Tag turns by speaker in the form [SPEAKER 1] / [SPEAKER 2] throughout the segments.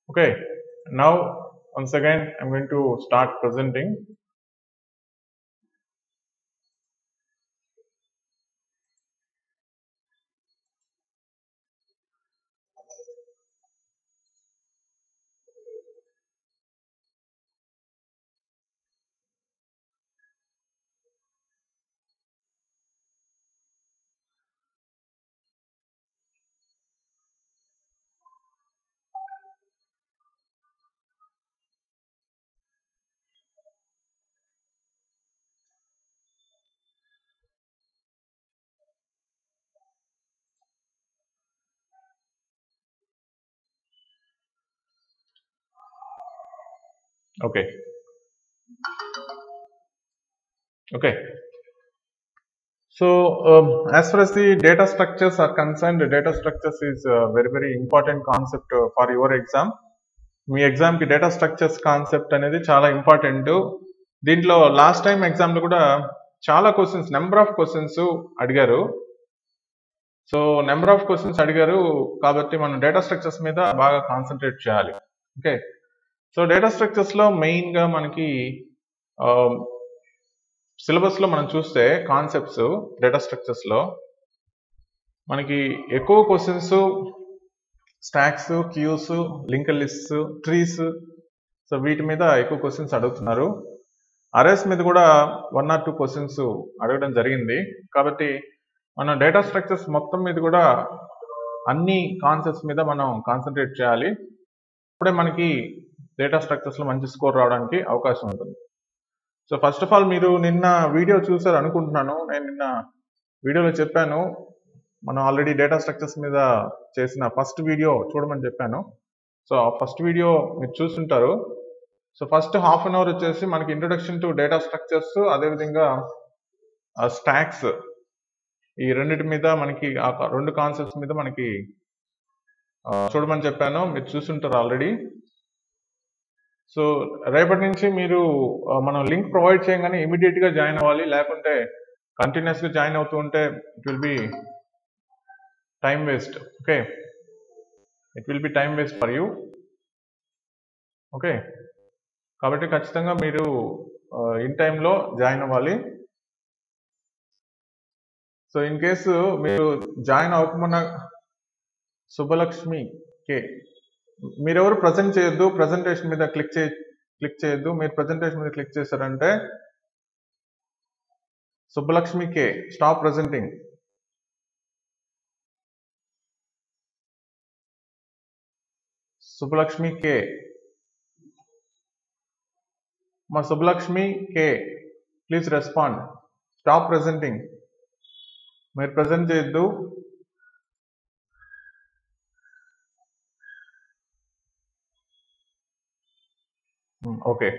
[SPEAKER 1] Okay, now once again I'm going to start presenting. Okay, okay. So as far as the data structures are concerned, the data structures is a very important concept for your exam. మీ ఎగ్జామ్కి data structures concept అనేది చాలా important. దీంట్లో last time ఎగ్జామ్లో కూడా చాలా questions, number of questions అడిగారు. So number of questions అడిగారు కాబట్టి మనం డేటా స్ట్రక్చర్స్ మీద బాగా కాన్సన్ట్రేట్ చేయాలి. ఓకే, సో డేటా స్ట్రక్చర్స్లో మెయిన్గా మనకి సిలబస్లో మనం చూస్తే కాన్సెప్ట్స్ డేటా స్ట్రక్చర్స్లో మనకి ఎక్కువ questions stacks, queues, linked lists, trees, so వీటి మీద ఎక్కువ క్వశ్చన్స్ అడుగుతున్నారు. అరేస్ మీద కూడా 1 or 2 క్వశ్చన్స్ అడగడం జరిగింది. కాబట్టి మనం డేటా స్ట్రక్చర్స్ మొత్తం మీద కూడా అన్ని కాన్సెప్ట్స్ మీద మనం కాన్సన్ట్రేట్ చేయాలి. అప్పుడే మనకి డేటా స్ట్రక్చర్స్లో మంచి స్కోర్ రావడానికి అవకాశం ఉంటుంది. సో ఫస్ట్ ఆఫ్ ఆల్ మీరు నిన్న వీడియో చూసారు అనుకుంటున్నాను. నేను నిన్న వీడియోలో చెప్పాను, మనం ఆల్రెడీ డేటా స్ట్రక్చర్స్ మీద చేసిన ఫస్ట్ వీడియో చూడమని చెప్పాను. సో ఆ ఫస్ట్ వీడియో మీరు చూస్తుంటారు. So first half an hour వచ్చేసి మనకి ఇంట్రొడక్షన్ టు డేటా స్ట్రక్చర్స్, అదేవిధంగా స్టాక్స్, ఈ రెండింటి మీద మనకి ఆ రెండు కాన్సెప్ట్స్ మీద మనకి చూడమని చెప్పాను. మీరు చూస్తుంటారు ఆల్రెడీ. సో రేపటి నుంచి మీరు మనం లింక్ ప్రొవైడ్ చేయగానే ఇమీడియట్గా జాయిన్ అవ్వాలి, లేకుంటే కంటిన్యూస్గా జాయిన్ అవుతూ ఉంటే it will be time waste. Okay, it will be time waste for you. Okay, కాబట్టి ఖచ్చితంగా మీరు ఇన్ టైంలో జాయిన్ అవ్వాలి. సో ఇన్ కేసు మీరు జాయిన్ అవ్వకుండా శుభలక్ష్మి కే, మీరెవరు ప్రజెంట్ చేయొద్దు, ప్రజెంటేషన్ మీద క్లిక్ చేయొద్దు. మీరు ప్రజెంటేషన్ మీద క్లిక్ చేశారంటే శుభలక్ష్మి కే స్టాప్ ప్రజెంటింగ్. శుభలక్ష్మి కే, మా శుభలక్ష్మి కే ప్లీజ్ రెస్పాండ్, స్టాప్ ప్రజెంటింగ్. మీరు ప్రజెంట్ చేయొద్దు. ఓకే,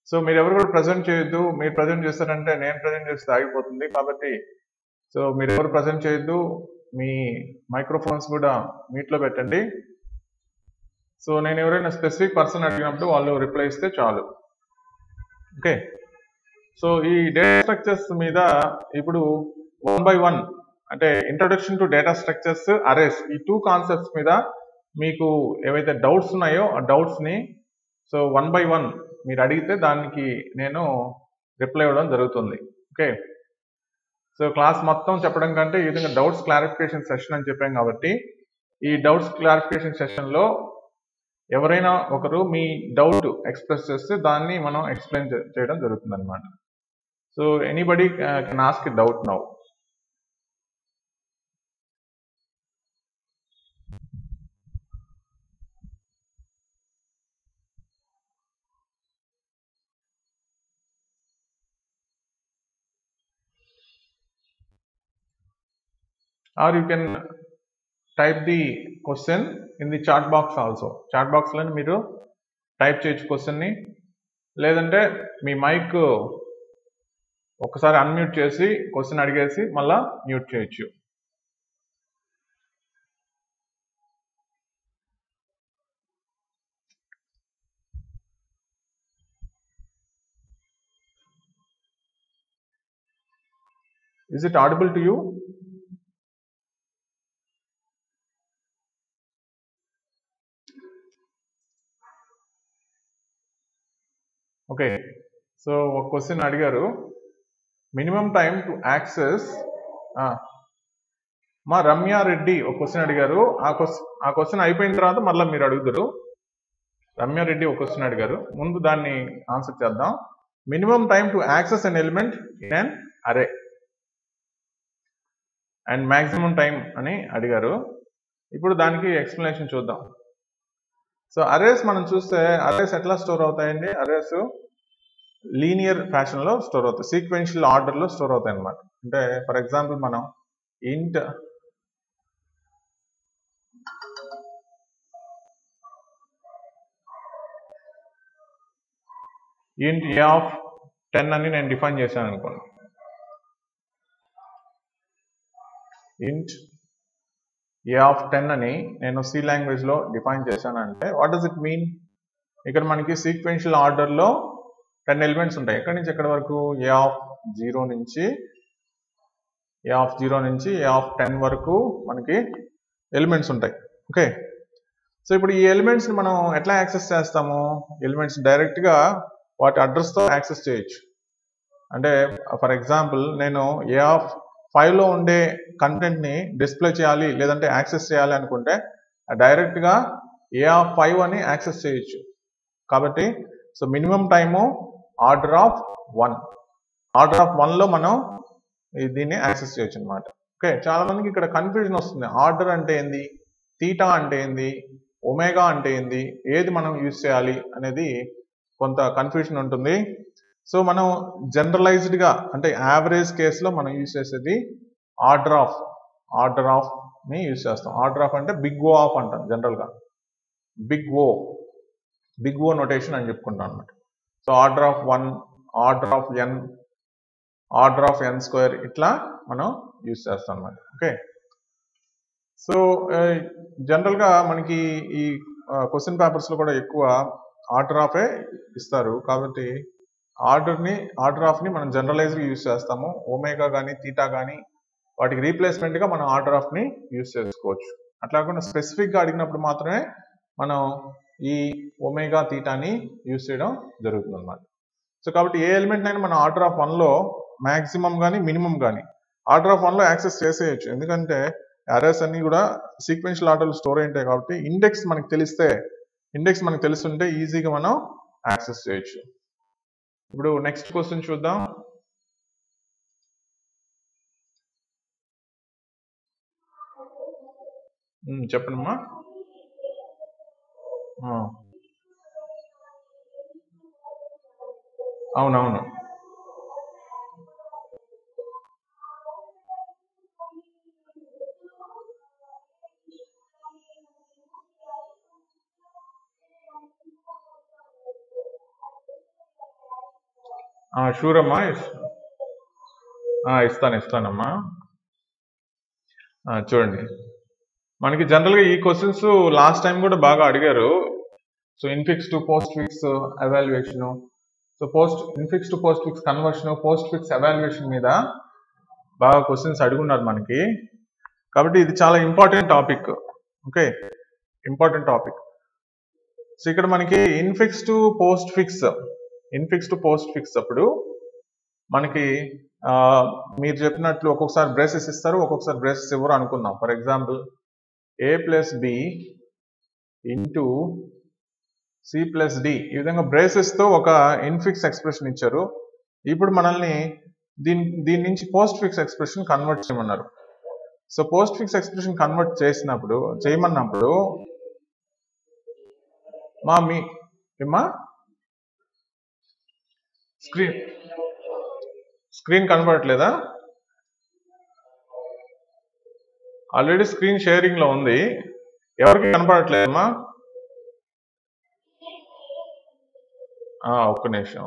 [SPEAKER 1] సో మీరు ఎవరు కూడా ప్రజెంట్ చేయొద్దు. మీరు ప్రజెంట్ చేస్తారంటే నేను ప్రజెంట్ చేస్తే ఆగిపోతుంది. కాబట్టి సో మీరు ఎవరు ప్రజెంట్ చేయొద్దు. మీ మైక్రోఫోన్స్ కూడా మీట్లో పెట్టండి. సో నేను ఎవరైనా స్పెసిఫిక్ పర్సన్ అడిగినప్పుడు వాళ్ళు రిప్లై ఇస్తే చాలు. ఓకే, సో ఈ డేటా స్ట్రక్చర్స్ మీద ఇప్పుడు 1 by 1 అంటే introduction to data structures, arrays, ఈ 2 కాన్సెప్ట్స్ మీద మీకు ఏవైతే డౌట్స్ ఉన్నాయో ఆ డౌట్స్ని సో 1 by 1 మీరు అడిగితే దానికి నేను రిప్లై ఇవ్వడం జరుగుతుంది. ఓకే, సో క్లాస్ మొత్తం చెప్పడం కంటే ఈ విధంగా డౌట్స్ క్లారిఫికేషన్ సెషన్ అని చెప్పాం కాబట్టి ఈ డౌట్స్ క్లారిఫికేషన్ సెషన్లో ఎవరైనా ఒకరు మీ డౌట్ ఎక్స్ప్రెస్ చేస్తే దాన్ని మనం ఎక్స్ప్లెయిన్ చేయడం జరుగుతుంది అనమాట. So anybody can ask a doubt now. Or you can type the question in the chat box also. Chat box లో మీరు టైప్ చేయొచ్చు క్వశ్చన్ని, లేదంటే మీ మైక్ ఒకసారి అన్మ్యూట్ చేసి క్వశ్చన్ అడిగేసి మళ్ళా మ్యూట్ చేయొచ్చు. Is it audible to you? Okay, so ఒక క్వశ్చన్ అడిగారు, మినిమం టైం టు యాక్సెస్ మా రమ్యారెడ్డి ఒక క్వశ్చన్ అడిగారు. ఆ క్వశ్చన్ అయిపోయిన తర్వాత మళ్ళీ మీరు అడుగుతారు. రమ్యారెడ్డి ఒక క్వశ్చన్ అడిగారు, ముందు దాన్ని ఆన్సర్ చేద్దాం. Minimum time to access an element in an అరే అండ్ మాక్సిమం టైం అని అడిగారు. ఇప్పుడు దానికి ఎక్స్ప్లెనేషన్ చూద్దాం. సో అరేస్ మనం చూస్తే అరేస్ ఎట్లా స్టోర్ అవుతాయండి? అరేస్ లీనియర్ ఫ్యాషన్ లో స్టోర్ అవుతాయి, సీక్వెన్షియల్ ఆర్డర్ లో స్టోర్ అవుతాయి అన్నమాట. అంటే ఫర్ ఎగ్జాంపుల్ మనం ఇంట్ ఏ ఆఫ్ 10 అని నేను డిఫైన్ చేశాను అనుకోండి. ఇంట్ ఏ ఆఫ్ 10 అని నేను సి లాంగ్వేజ్ లో డిఫైన్ చేశానంటే వాట్ డస్ ఇట్ మీన్? ఇక్కడ మనకి సీక్వెన్షియల్ ఆర్డర్ లో 10 ఎలిమెంట్స్ ఉంటాయి. ఎక్కడి నుంచి ఎక్కడి వరకు? ఏ ఆఫ్ 0 నుంచి ఏ ఆఫ్ 10 వరకు మనకి ఎలిమెంట్స్ ఉంటాయి. ఓకే, సో ఇప్పుడు ఈ ఎలిమెంట్స్ మనం ఎట్లా యాక్సెస్ చేస్తాము? ఎలిమెంట్స్ డైరెక్ట్ గా వాటి అడ్రస్ తో యాక్సెస్ చేయొచ్చు. అంటే ఫర్ ఎగ్జాంపుల్ నేను ఏ ఆఫ్ 5 లో ఉండే కంటెంట్ ని డిస్ప్లే చేయాలి లేదంటే యాక్సెస్ చేయాలి అనుకుంటే డైరెక్ట్ గా ఏ ఆఫ్ 5 అని యాక్సెస్ చేయొచ్చు. కాబట్టి so minimum time order of 1 లో మనం దీన్ని యాక్సెస్ చేయొచ్చు అనమాట. ఓకే, చాలా మందికి ఇక్కడ కన్ఫ్యూజన్ వస్తుంది. ఆర్డర్ అంటే ఏంది, తీటా అంటే ఏంది, ఒమేగా అంటే ఏంది, ఏది మనం యూజ్ చేయాలి అనేది కొంత కన్ఫ్యూజన్ ఉంటుంది. సో మనం జనరలైజ్డ్ గా అంటే యావరేజ్ కేసులో మనం యూజ్ చేసేది ఆర్డర్ ఆఫ్ ని యూజ్ చేస్తాం. ఆర్డర్ ఆఫ్ అంటే బిగ్ ఓ ఆఫ్ అంటాం జనరల్ గా, బిగ్ ఓ నోటేషన్ అని చెప్పుకుంటాం అనమాట. So order of 1, order of n, order of n square, ఇట్లా మనం యూజ్ చేస్తాం అనమాట. ఓకే, సో జనరల్ గా మనకి ఈ క్వశ్చన్ పేపర్స్ లో కూడా ఎక్కువ ఆర్డర్ ఆఫ్ ఇస్తారు. కాబట్టి ఆర్డర్ ఆఫ్ ని మనం జనరలైజ్ గా యూజ్ చేస్తాము. ఒమేగా కానీ తీటా కానీ వాటికి రీప్లేస్మెంట్ గా మనం ఆర్డర్ ఆఫ్ ని యూజ్ చేసుకోవచ్చు. అట్లా కాకుండా స్పెసిఫిక్ గా అడిగినప్పుడు మాత్రమే మనం ఈ ఒమేగా తీటాని యూజ్ చేయడం జరుగుతుంది అన్నమాట. సో కాబట్టి ఏ ఎలిమెంట్ అయినా మనం ఆర్డర్ ఆఫ్ 1 లో మాక్సిమం కానీ మినిమం కానీ ఆర్డర్ ఆఫ్ 1 లో యాక్సెస్ చేసేయచ్చు. ఎందుకంటే అరేస్ అన్ని కూడా సీక్వెన్షియల్ ఆర్డర్ స్టోర్ అయి ఉంటాయి కాబట్టి ఇండెక్స్ మనకు తెలుస్తుంటే ఈజీగా మనం యాక్సెస్ చేయొచ్చు. ఇప్పుడు నెక్స్ట్ క్వశ్చన్ చూద్దాం. చెప్పండమ్మా. అవునవును, షూర్ అమ్మా, ఇస్తానమ్మా. చూడండి, మనకి జనరల్ గా ఈ క్వశ్చన్స్ లాస్ట్ టైం కూడా బాగా అడిగారు. So infix to post fix evaluation, so infix to post fix conversion, post fix evaluation మీద బాగా క్వశ్చన్స్ అడుగున్నారు మనకి. కాబట్టి ఇది చాలా important topic. Okay, important topic. So ఇక్కడ మనకి ఇన్ఫిక్స్ టు పోస్ట్ ఫిక్స్ అప్పుడు మనకి మీరు చెప్పినట్లు ఒక్కొక్కసారి బ్రేసెస్ ఇస్తారు, ఒక్కొక్కసారి బ్రేసెస్ ఇవ్వరు అనుకుందాం. For example a plus B into C plus D, ఈ విధంగా బ్రేసెస్ తో ఒక ఇన్ఫిక్స్ ఎక్స్ప్రెషన్ ఇచ్చారు. ఇప్పుడు మనల్ని దీని నుంచి పోస్ట్ ఫిక్స్ ఎక్స్ప్రెషన్ కన్వర్ట్ చేయమన్నారు. So postfix expression convert చేయమన్నప్పుడు స్క్రీన్ కనబడట్లేదా? ఆల్రెడీ స్క్రీన్ షేరింగ్ లో ఉంది, ఎవరికి కనపడట్లేదమ్మా? ఒక్క నిమిషం.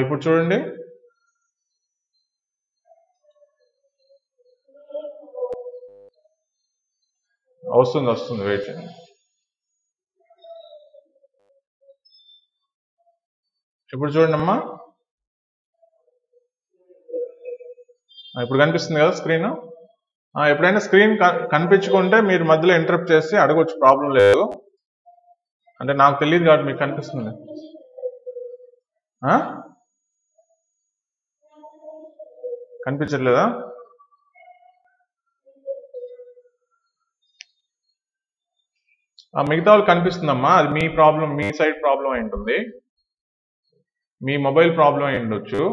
[SPEAKER 1] ఇప్పుడు చూడండి, వస్తుంది, వెయిట్ చేయండి. ఇప్పుడు చూడండి అమ్మా, ఇప్పుడు కనిపిస్తుంది కదా స్క్రీన్. ఎప్పుడైనా స్క్రీన్ కనిపించుకుంటే మీరు మధ్యలో ఇంటరప్ట్ చేసి అడగొచ్చు, ప్రాబ్లం లేదు. అంటే నాకు తెలియదు కాబట్టి మీకు కనిపిస్తుంది. కనిపించట్లేదా? మిగతా వాళ్ళు కనిపిస్తుందమ్మా, అది మీ ప్రాబ్లం, మీ సైడ్ ప్రాబ్లం అయి ఉంటుంది, మీ మొబైల్ ప్రాబ్లం అయి ఉండొచ్చు.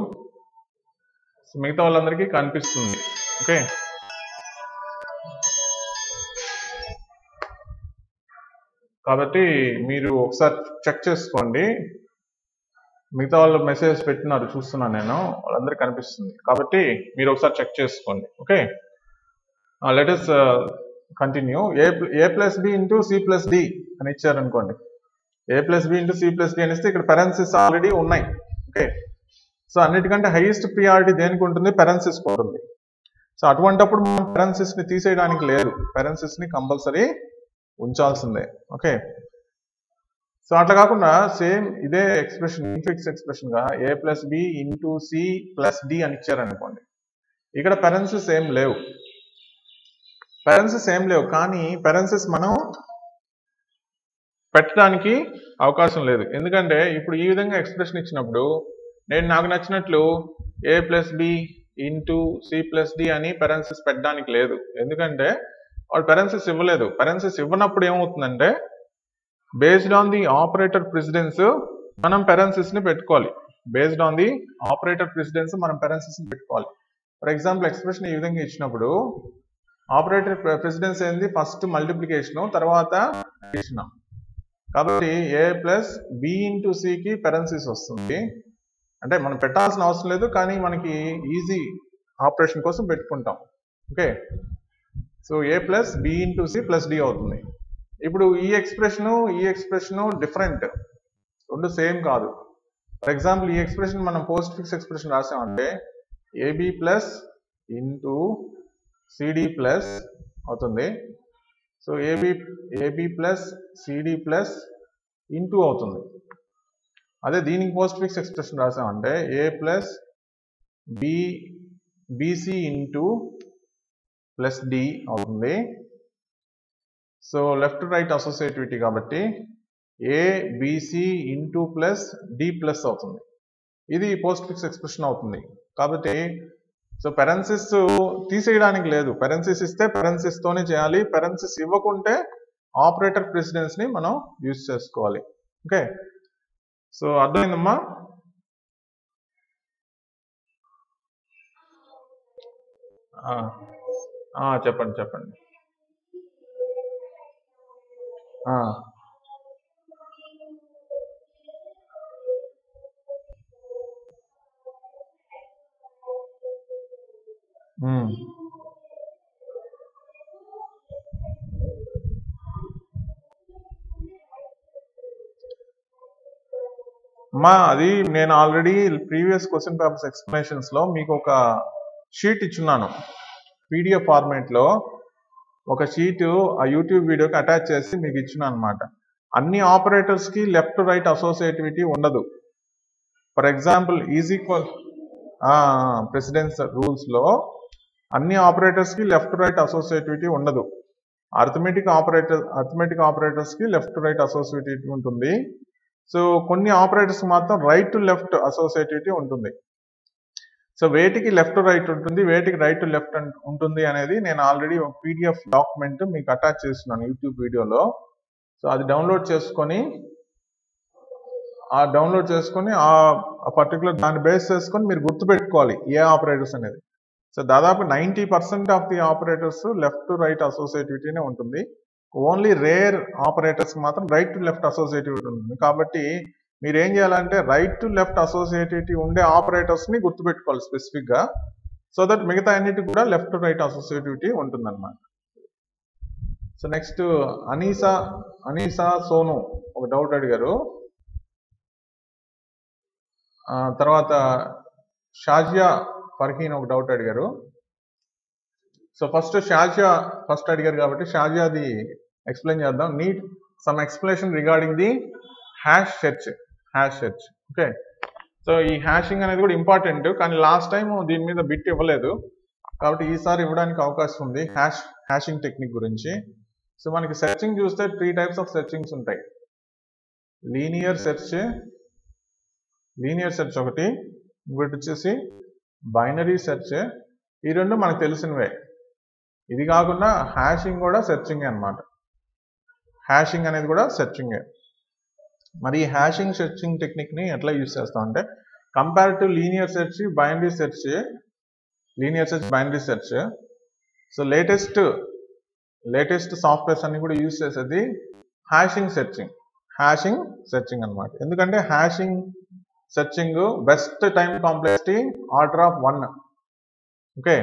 [SPEAKER 1] మిగతా వాళ్ళందరికీ కనిపిస్తుంది. ఓకే, కాబట్టి మీరు ఒకసారి చెక్ చేసుకోండి. మిగతా వాళ్ళు మెసేజ్ పెట్టినారు, చూస్తున్నాను నేను, వాళ్ళందరికీ కనిపిస్తుంది. కాబట్టి మీరు ఒకసారి చెక్ చేసుకోండి. Okay, let us continue. A plus B into C plus D అని ఇచ్చారనుకోండి. A plus B into C plus D అనేస్తే ఇక్కడ పెరెన్సిస్ ఆల్రెడీ ఉన్నాయి. ఓకే, సో అన్నిటికంటే హైయెస్ట్ ప్రియారిటీ దేనికి ఉంటుంది? పెరెన్సిస్ ఉంటుంది. సో అటువంటిప్పుడు మనం పెరెన్సిస్ ని తీసేయడానికి లేదు, పెరెన్సిస్ ని కంపల్సరీ ఉంచాల్సిందే. ఓకే, సో అట్లా కాకుండా సేమ్ ఇదే ఎక్స్ప్రెషన్, ఇన్ఫిక్స్ ఎక్స్ప్రెషన్ గా A plus B into C plus D అని ఇచ్చారనుకోండి. ఇక్కడ పెరెన్సిస్ ఏం లేవు, కానీ పెరెన్సిస్ మనం పెట్టడానికి అవకాశం లేదు. ఎందుకంటే ఇప్పుడు ఈ విధంగా ఎక్స్ప్రెషన్ ఇచ్చినప్పుడు నేను నాకు నచ్చినట్లు A plus B into C plus D అని పెరెన్సిస్ పెట్టడానికి లేదు. ఎందుకంటే వాడు పెరెన్సిస్ ఇవ్వలేదు. పెరెన్సిస్ ఇవ్వనప్పుడు ఏమవుతుందంటే based on the operator precedence మనం పెరెన్సిస్ ని పెట్టుకోవాలి. Based on the operator precedence మనం పెరెన్సిస్ ని పెట్టుకోవాలి. ఫర్ ఎగ్జాంపుల్ ఎక్స్ప్రెషన్ ఈ విధంగా ఇచ్చినప్పుడు ఆపరేటర్ ప్రెసిడెన్స్ ఏంది? ఫస్ట్ మల్టిప్లికేషన్, తర్వాత అడిషన్. కాబట్టి ఏ ప్లస్ బి ఇంటూ సికి పెరెన్సిస్ వస్తుంది. అంటే మనం పెట్టాల్సిన అవసరం లేదు, కానీ మనకి ఈజీ ఆపరేషన్ కోసం పెట్టుకుంటాం. Okay, so A plus B into C plus D అవుతుంది. ఇప్పుడు ఈ ఎక్స్ప్రెషన్ డిఫరెంట్, రెండు సేమ్ కాదు. ఫర్ ఎగ్జాంపుల్ ఈ ఎక్స్ప్రెషన్ మనం పోస్ట్ ఫిక్స్ ఎక్స్ప్రెషన్ రాసామంటే AB plus into CD plus అవుతుంది. So AB plus CD plus into అవుతుంది. అదే దీనికి పోస్ట్ ఫిక్స్ ఎక్స్ప్రెషన్ రాసామంటే A plus BC into plus D అవుతుంది. సో లెఫ్ట్ రైట్ అసోసియేటివిటీ కాబట్టి A BC into plus D plus అవుతుంది. ఇది పోస్ట్ ఫిక్స్ ఎక్స్ప్రెషన్ అవుతుంది. కాబట్టి సో పెరెన్సిస్ తీసేయడానికి లేదు, పెరెన్సిస్ ఇస్తే పెరెన్సిస్ తోనే చేయాలి, పెరెన్సిస్ ఇవ్వకుంటే ఆపరేటర్ ప్రెసిడెన్స్ ని మనం యూజ్ చేసుకోవాలి. ఓకే, సో అర్థమైందమ్మా? చెప్పండి. అది నేను already previous question papers explanations లో మీకు ఒక షీట్ ఇచ్చున్నాను. పీడిఎఫ్ ఫార్మేట్ లో ఒక షీట్ ఆ యూట్యూబ్ వీడియోకి అటాచ్ చేసి మీకు ఇచ్చున్నాను అనమాట. అన్ని ఆపరేటర్స్ కి లెఫ్ట్ రైట్ అసోసియేటివిటీ ఉండదు. For example is equal precedence rules లో అన్ని ఆపరేటర్స్ కి లెఫ్ట్ రైట్ అసోసియేటివిటీ ఉండదు. అర్థమెటిక్ ఆపరేటర్స్ కి లెఫ్ట్ రైట్ అసోసియేటివిటీ ఉంటుంది. సో కొన్ని ఆపరేటర్స్ మాత్రం రైట్ టు లెఫ్ట్ అసోసియేటివిటీ ఉంటుంది. సో వేటికి లెఫ్ట్ టు రైట్ ఉంటుంది, వేటికి రైట్ టు లెఫ్ట్ ఉంటుంది అనేది నేను ఆల్రెడీ ఒక పీడిఎఫ్ డాక్యుమెంట్ మీకు అటాచ్ చేస్తున్నాను యూట్యూబ్ వీడియోలో. సో అది డౌన్లోడ్ చేసుకొని ఆ పర్టికులర్ దాన్ని బేస్ చేసుకొని మీరు గుర్తుపెట్టుకోవాలి ఏ ఆపరేటర్స్ అనేది. సో దాదాపు 90% of the operators left to right అసోసియేటివిటీనే ఉంటుంది. ఓన్లీ రేర్ ఆపరేటర్స్ మాత్రం రైట్ టు లెఫ్ట్ అసోసియేటివిటీ ఉంటుంది. కాబట్టి మీరు ఏం చేయాలంటే రైట్ టు లెఫ్ట్ అసోసియేటివిటీ ఉండే ఆపరేటర్స్ ని గుర్తుపెట్టుకోవాలి స్పెసిఫిక్ గా, సో దట్ మిగతా అన్నిటికి కూడా లెఫ్ట్ టు రైట్ అసోసియేటివిటీ ఉంటుందన్నమాట. సో నెక్స్ట్ అనీసా సోను ఒక డౌట్ అడిగారు. తర్వాత షాజియా ఫర్హీన్ ఒక డౌట్ అడిగారు. సో షాజియా ఫస్ట్ అడిగారు కాబట్టి షాజియాది ఎక్స్ప్లెయిన్ చేద్దాం. Need some explanation regarding the hash search. Okay, so ఈ హ్యాషింగ్ అనేది కూడా ఇంపార్టెంట్, కానీ లాస్ట్ టైం దీని మీద బిట్ ఇవ్వలేదు. కాబట్టి ఈసారి ఇవ్వడానికి అవకాశం ఉంది హ్యాషింగ్ టెక్నిక్ గురించి. సో మనకి సెర్చింగ్ చూస్తే 3 టైప్స్ ఆఫ్ సెర్చింగ్స్ ఉంటాయి. లీనియర్ సెర్చ్ ఒకటి, ఇంకోటి వచ్చేసి బైనరీ సెర్చ్. ఈ రెండు మనకు తెలిసినవే. ఇది కాకుండా హ్యాషింగ్ కూడా సెర్చింగే అన్నమాట. హ్యాషింగ్ అనేది కూడా సెర్చింగే. మరి ఈ హ్యాషింగ్ సెర్చింగ్ టెక్నిక్ని ఎట్లా యూజ్ చేస్తాం అంటే, compare to linear search binary search, so latest softwares అన్ని కూడా యూజ్ చేసేది హ్యాషింగ్ సెర్చింగ్ అన్నమాట. ఎందుకంటే hashing searching best time complexity order of 1. Okay,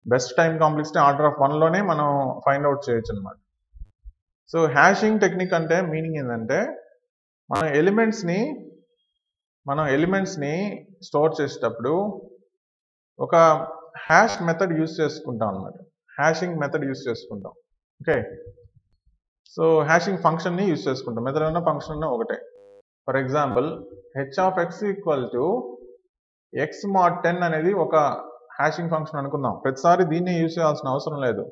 [SPEAKER 1] best time complexity order of 1లోనే మనం ఫైండ్ అవుట్ చేయొచ్చు అనమాట. సో హ్యాషింగ్ టెక్నిక్ అంటే మీనింగ్ ఏంటంటే, మనం ఎలిమెంట్స్ని స్టోర్ చేసేటప్పుడు ఒక హ్యాష్ మెథడ్ యూజ్ చేసుకుంటాం అనమాట. హ్యాషింగ్ మెథడ్ యూజ్ చేసుకుంటాం. ఓకే, సో హ్యాషింగ్ ఫంక్షన్ని యూజ్ చేసుకుంటాం. మెథడ్ అన్న ఫంక్షన్ అన్న ఒకటే. For example h of x equal to x mod 10 అనేది ఒక హ్యాషింగ్ ఫంక్షన్ అనుకుందాం. ప్రతిసారి దీన్ని యూజ్ చేయాల్సిన అవసరం లేదు.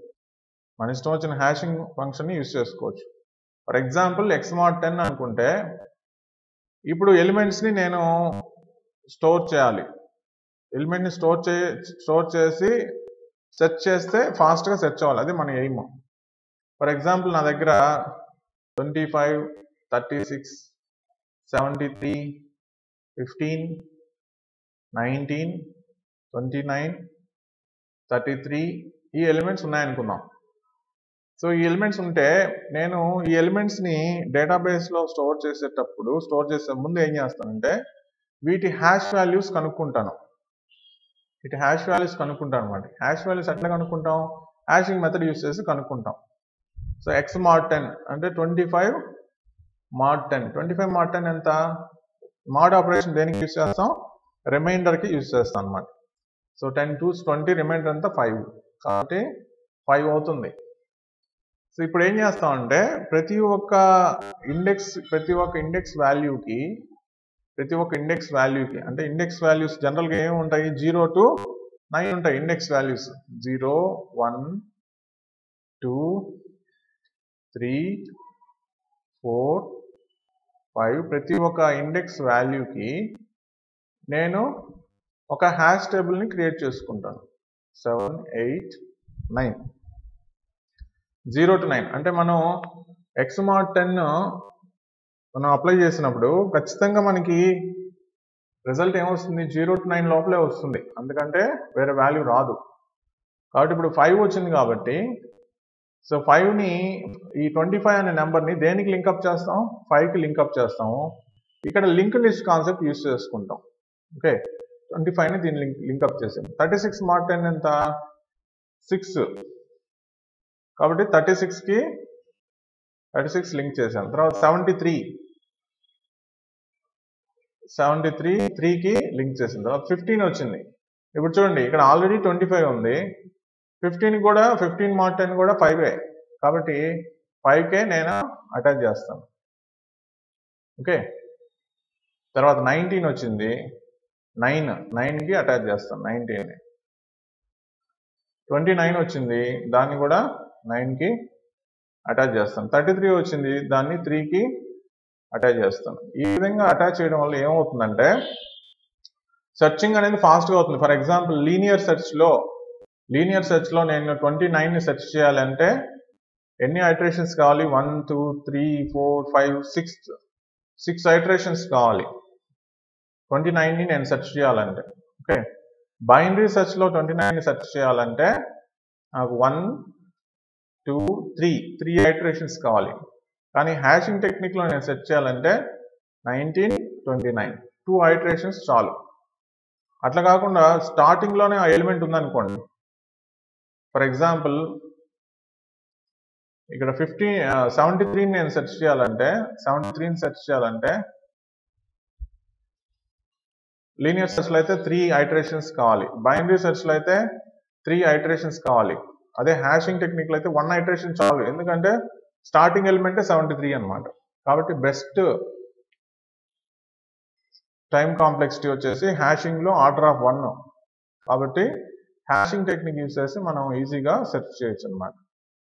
[SPEAKER 1] మన ఇష్టం వచ్చిన హ్యాషింగ్ ఫంక్షన్ని యూజ్ చేసుకోవచ్చు. ఫర్ ఎగ్జాంపుల్ x mod 10 అనుకుంటే, ఇప్పుడు ఎలిమెంట్స్ని నేను స్టోర్ చేయాలి. ఎలిమెంట్ని స్టోర్ చేసి సెర్చ్ చేస్తే ఫాస్ట్గా సెర్చ్ అవ్వాలి. అది మన ఎయిమ్. ఫర్ ఎగ్జాంపుల్ నా దగ్గర 25, 36, 73, 15, 19, 29, 33 ఈ ఎలిమెంట్స్ ఉన్నాయనుకుందాం. సో ఈ ఎలిమెంట్స్ ఉంటే నేను ఈ ఎలిమెంట్స్ని డేటాబేస్లో స్టోర్ చేసే ముందు ఏం చేస్తానంటే, వీటి హ్యాష్ వాల్యూస్ కనుక్కుంటాను. హ్యాష్ వాల్యూస్ అనమాట. హ్యాష్ వాల్యూస్ ఎట్లా కనుక్కుంటాం? హ్యాషింగ్ మెథడ్ యూజ్ చేసి కనుక్కుంటాం. సో x mod 10 అంటే 25 mod 10. 25 mod 10 ఎంత? mod ఆపరేషన్ దేనికి యూజ్ చేస్తాం? రిమైండర్కి యూజ్ చేస్తాం అనమాట. సో 10 2s 20, రిమైండర్ అంతా 5, కాబట్టి 5 అవుతుంది. సో ఇప్పుడు ఏం చేస్తామంటే, ప్రతి ఒక్క ఇండెక్స్ వాల్యూకి అంటే ఇండెక్స్ వాల్యూస్ జనరల్గా ఏమి ఉంటాయి? 0 to 9 ఉంటాయి ఇండెక్స్ వాల్యూస్. 0, 1, 2, 3, 4, 5 ప్రతి ఒక్క ఇండెక్స్ వాల్యూకి నేను ఒక హ్యాష్ టేబుల్ని క్రియేట్ చేసుకుంటాను. 7, 8, 9, 0 to 9 అంటే మనం x mod 10 మనం అప్లై చేసినప్పుడు ఖచ్చితంగా మనకి రిజల్ట్ ఏమొస్తుంది? 0 to 9 లోపలే వస్తుంది. అందుకంటే వేరే వాల్యూ రాదు. కాబట్టి ఇప్పుడు 5 వచ్చింది కాబట్టి, సో 5ని ఈ 25 అనే నెంబర్ని దేనికి లింకప్ చేస్తాం? 5కి లింకప్ చేస్తాము. ఇక్కడ లింక్ లిస్ట్ కాన్సెప్ట్ యూజ్ చేసుకుంటాం. ఓకే, 25ని దీన్ని లింకప్ చేసాం. 36 mod 10 ఎంత? 6, కాబట్టి 36 లింక్ చేశాను. తర్వాత 73 3కి లింక్ చేసిన తర్వాత 15 వచ్చింది. ఇప్పుడు చూడండి, ఇక్కడ ఆల్రెడీ 25 ఉంది. 15 mod 10 కూడా 5ఏ, కాబట్టి 5కే నేను అటాచ్ చేస్తాను. ఓకే, తర్వాత 19 వచ్చింది. 9కి అటాచ్ చేస్తాను 19ని. 29 వచ్చింది, దాన్ని కూడా 9కి అటాచ్ చేస్తాను. 33 వచ్చింది, దాన్ని 3కి అటాచ్ చేస్తాను. ఈ విధంగా అటాచ్ చేయడం వల్ల ఏమవుతుందంటే, సెర్చింగ్ అనేది ఫాస్ట్గా అవుతుంది. ఫర్ ఎగ్జాంపుల్ లీనియర్ సెర్చ్లో నేను 29ని సెర్చ్ చేయాలంటే ఎన్ని ఐటరేషన్స్ కావాలి? 1, 2, 3, 4, 5, 6 ఐటరేషన్స్ కావాలి 29ని నేను సెర్చ్ చేయాలంటే. ఓకే, బైనరీ సెర్చ్లో 29ని సెర్చ్ చేయాలంటే నాకు 1, 2, 3 ఐటరేషన్స్ కావాలి. కానీ హ్యాషింగ్ టెక్నిక్లో నేను సెర్చ్ చేయాలంటే 19, 29 2 ఐటరేషన్స్ చాలు. అట్లా కాకుండా స్టార్టింగ్లోనే ఆ ఎలిమెంట్ ఉందనుకోండి. ఫర్ ఎగ్జాంపుల్ ఇక్కడ 73ని నేను సెర్చ్ చేయాలంటే లీనియర్ సెర్చ్లో అయితే 3 ఐటరేషన్స్ కావాలి. బైనరీ సెర్చ్లో అయితే 3 ఐటరేషన్స్ కావాలి. అదే హ్యాషింగ్ టెక్నిక్లో అయితే 1 ఐటరేషన్ చాలు. ఎందుకంటే స్టార్టింగ్ ఎలిమెంటే 73 అనమాట. కాబట్టి బెస్ట్ టైం కాంప్లెక్సిటీ వచ్చేసి హ్యాషింగ్లో ఆర్డర్ ఆఫ్ 1. కాబట్టి హ్యాషింగ్ టెక్నిక్ యూజ్ చేసి మనం ఈజీగా సెర్చ్ చేయొచ్చు అనమాట.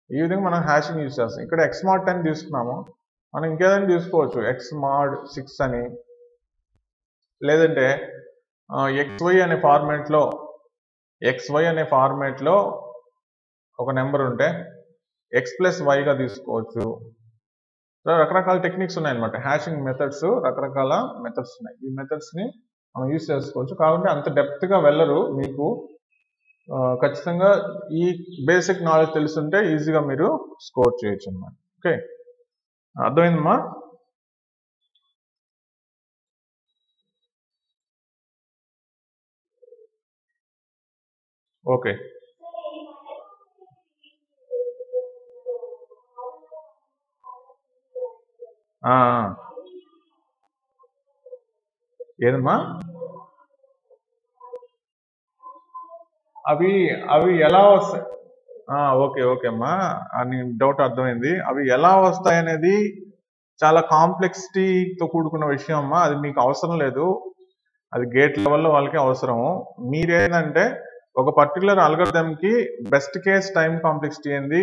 [SPEAKER 1] ఈ విధంగా మనం హ్యాషింగ్ యూజ్ చేస్తాం. ఇక్కడ xmod 10 తీసుకున్నాము, మనం ఇంకేదైనా తీసుకోవచ్చు, xmod 6 అని, లేదంటే xy అనే ఫార్మేట్లో ఒక నెంబర్ ఉంటే x+y తీసుకోవచ్చు. రకరకాల టెక్నిక్స్ ఉన్నాయన్నమాట. హ్యాషింగ్ మెథడ్స్ రకరకాల మెథడ్స్ ఉన్నాయి. ఈ మెథడ్స్ని మనం యూజ్ చేసుకోవచ్చు. కాబట్టి అంత డెప్త్గా వెళ్ళరు. మీకు ఖచ్చితంగా ఈ బేసిక్ నాలెడ్జ్ తెలుసుంటే ఈజీగా మీరు స్కోర్ చేయొచ్చు అన్నమాట. ఓకే, అర్థమైందమ్మా? ఓకే, ఏదమ్మా? అవి ఎలా వస్తాయి? ఓకే అమ్మా, అని డౌట్ అర్థమైంది. అవి ఎలా వస్తాయి అనేది చాలా కాంప్లెక్సిటీతో కూడుకున్న విషయం అమ్మా. అది మీకు అవసరం లేదు, అది గేట్ లెవెల్లో వాళ్ళకి అవసరము. మీరేంటంటే ఒక పర్టికులర్ అల్గోరిథంకి బెస్ట్ కేస్ టైం కాంప్లెక్సిటీ ఏంది,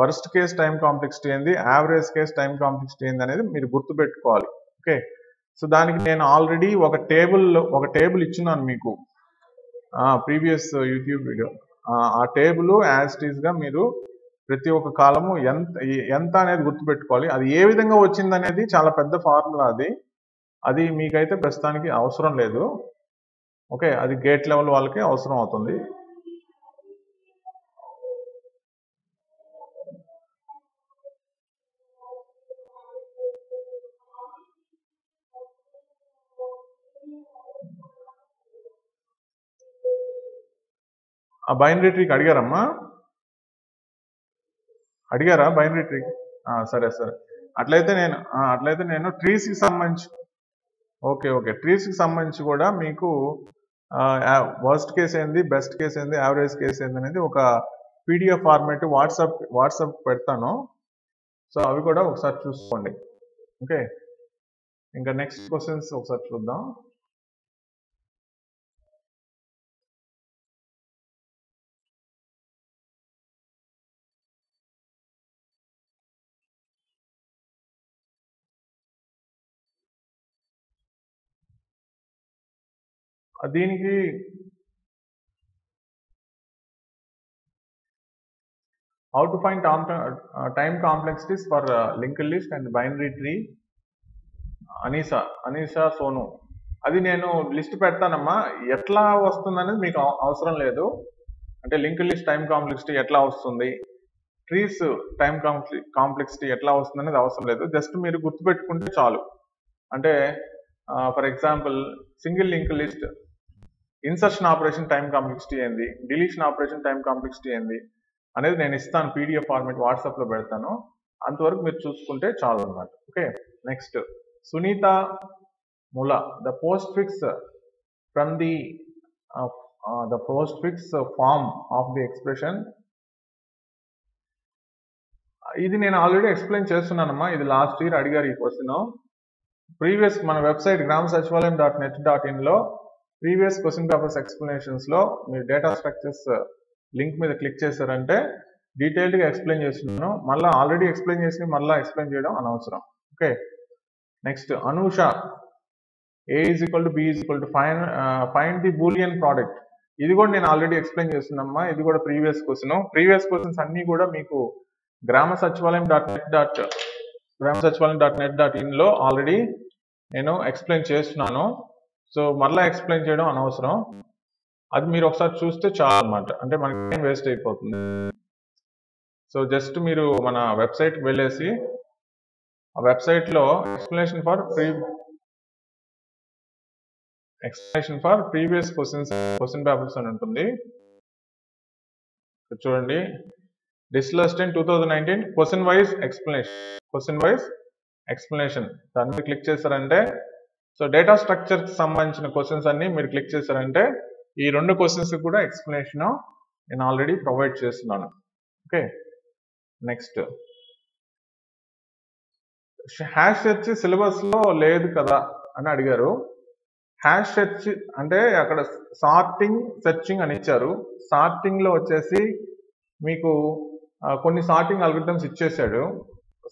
[SPEAKER 1] వర్స్ట్ కేస్ టైం కాంప్లెక్సిటీ ఏంది, యావరేజ్ కేస్ టైం కాంప్లెక్సిటీ ఏంది అనేది మీరు గుర్తుపెట్టుకోవాలి. ఓకే, సో దానికి నేను ఆల్రెడీ ఒక టేబుల్ ఇచ్చున్నాను మీకు ప్రీవియస్ యూట్యూబ్ వీడియో. ఆ టేబుల్ యాజ్ ఇట్ ఈస్ గా మీరు ప్రతి ఒక్క కాలము ఎంత అనేది గుర్తుపెట్టుకోవాలి. అది ఏ విధంగా వచ్చింది అనేది చాలా పెద్ద ఫార్ములా. అది మీకైతే ప్రస్తుతానికి అవసరం లేదు. ఓకే, అది గేట్ లెవెల్ వాళ్ళకి అవసరం అవుతుంది. ఆ బైనరీ ట్రీకి అడిగారా బైనరీ ట్రీకి? సరే, అట్లయితే నేను ట్రీస్కి సంబంధించి ట్రీస్కి సంబంధించి కూడా మీకు వర్స్ట్ కేస్ ఏంది, బెస్ట్ కేస్ ఏంది, యావరేజ్ కేస్ ఏంది అనేది ఒక పీడిఎఫ్ ఫార్మాట్ వాట్సాప్ పెడతాను. సో అవి కూడా ఒకసారి చూసుకోండి. ఓకే, ఇంకా నెక్స్ట్ క్వశ్చన్స్ ఒకసారి చూద్దాం. దీనికి how to find time complexities for linked list and binary tree, Anisha Sonu. అది నేను లిస్ట్ పెడతానమ్మా, ఎట్లా వస్తుంది అనేది మీకు అవసరం లేదు. అంటే లింక్డ్ లిస్ట్ టైం కాంప్లెక్సిటీ ఎట్లా వస్తుంది, ట్రీస్ టైం కాంప్లెక్సిటీ ఎట్లా వస్తుంది అనేది అవసరం లేదు. జస్ట్ మీరు గుర్తుపెట్టుకుంటే చాలు. అంటే for example single link list insertion operation time complexity ఏంది, డిలీషన్ ఆపరేషన్ టైం కాంప్లెక్సిటీ ఏంది అనేది నేను ఇస్తాను, పీడిఎఫ్ ఫార్మాట్ వాట్సాప్లో పెడతాను. అంతవరకు మీరు చూసుకుంటే చాలు అన్నమాట. ఓకే, నెక్స్ట్ సునీత ములా, the postfix from the form of the expression. ఇది నేను ఆల్రెడీ ఎక్స్ప్లెయిన్ చేస్తున్నానమ్మా. ఇది లాస్ట్ ఇయర్ అడిగారు ఈ క్వశ్చన్. ప్రీవియస్ మన వెబ్సైట్ gramsachvalem.net.in లో ప్రీవియస్ క్వశ్చన్ పేపర్స్ ఎక్స్ప్లెనేషన్స్ లో మీరు డేటా స్ట్రక్చర్స్ లింక్ మీద క్లిక్ చేశారంటే డీటెయిల్డ్గా ఎక్స్ప్లెయిన్ చేస్తున్నాను. మళ్ళీ ఆల్రెడీ ఎక్స్ప్లెయిన్ చేసి మళ్ళీ ఎక్స్ప్లెయిన్ చేయడం అనవసరం. Okay, next Anusha, A = B = find the Boolean product. ఇది కూడా నేను ఆల్రెడీ ఎక్స్ప్లెయిన్ చేస్తున్నామ్మా. ఇది కూడా ప్రీవియస్ క్వశ్చన్స్ అన్నీ కూడా మీకు gramsachvalem.net.in లో ఆల్రెడీ నేను ఎక్స్ప్లెయిన్ చేస్తున్నాను. సో మళ్ళీ ఎక్స్ప్లెయిన్ చేయడం అనవసరం. అది మీరు ఒకసారి చూస్తే చాలు అన్నమాట. అంటే మనకి టైం వేస్ట్ అయిపోతుంది. సో జస్ట్ మీరు మన వెబ్సైట్కి వెళ్ళేసి ఆ వెబ్సైట్లో explanation for previous question papers అని ఉంటుంది. చూడండి, డిస్లస్ట్ ఇన్ 2019 క్వశ్చన్ వైజ్ ఎక్స్ప్లెనేషన్ దాని మీద క్లిక్ చేశారంటే, సో డేటా స్ట్రక్చర్ కి సంబంధించిన క్వశ్చన్స్ అన్ని మీరు క్లిక్ చేశారంటే ఈ రెండు క్వశ్చన్స్ కూడా ఎక్స్ప్లెనేషన్ నేను ఆల్రెడీ ప్రొవైడ్ చేస్తున్నాను. Okay, next hash search syllabus లో లేదు కదా అని అడిగారు. హ్యాష్ సెర్చ్ అంటే అక్కడ సార్టింగ్ సెర్చింగ్ అని ఇచ్చారు. సార్టింగ్ లో వచ్చేసి మీకు కొన్ని సార్టింగ్ అల్గరిథమ్స్ ఇచ్చేసాడు.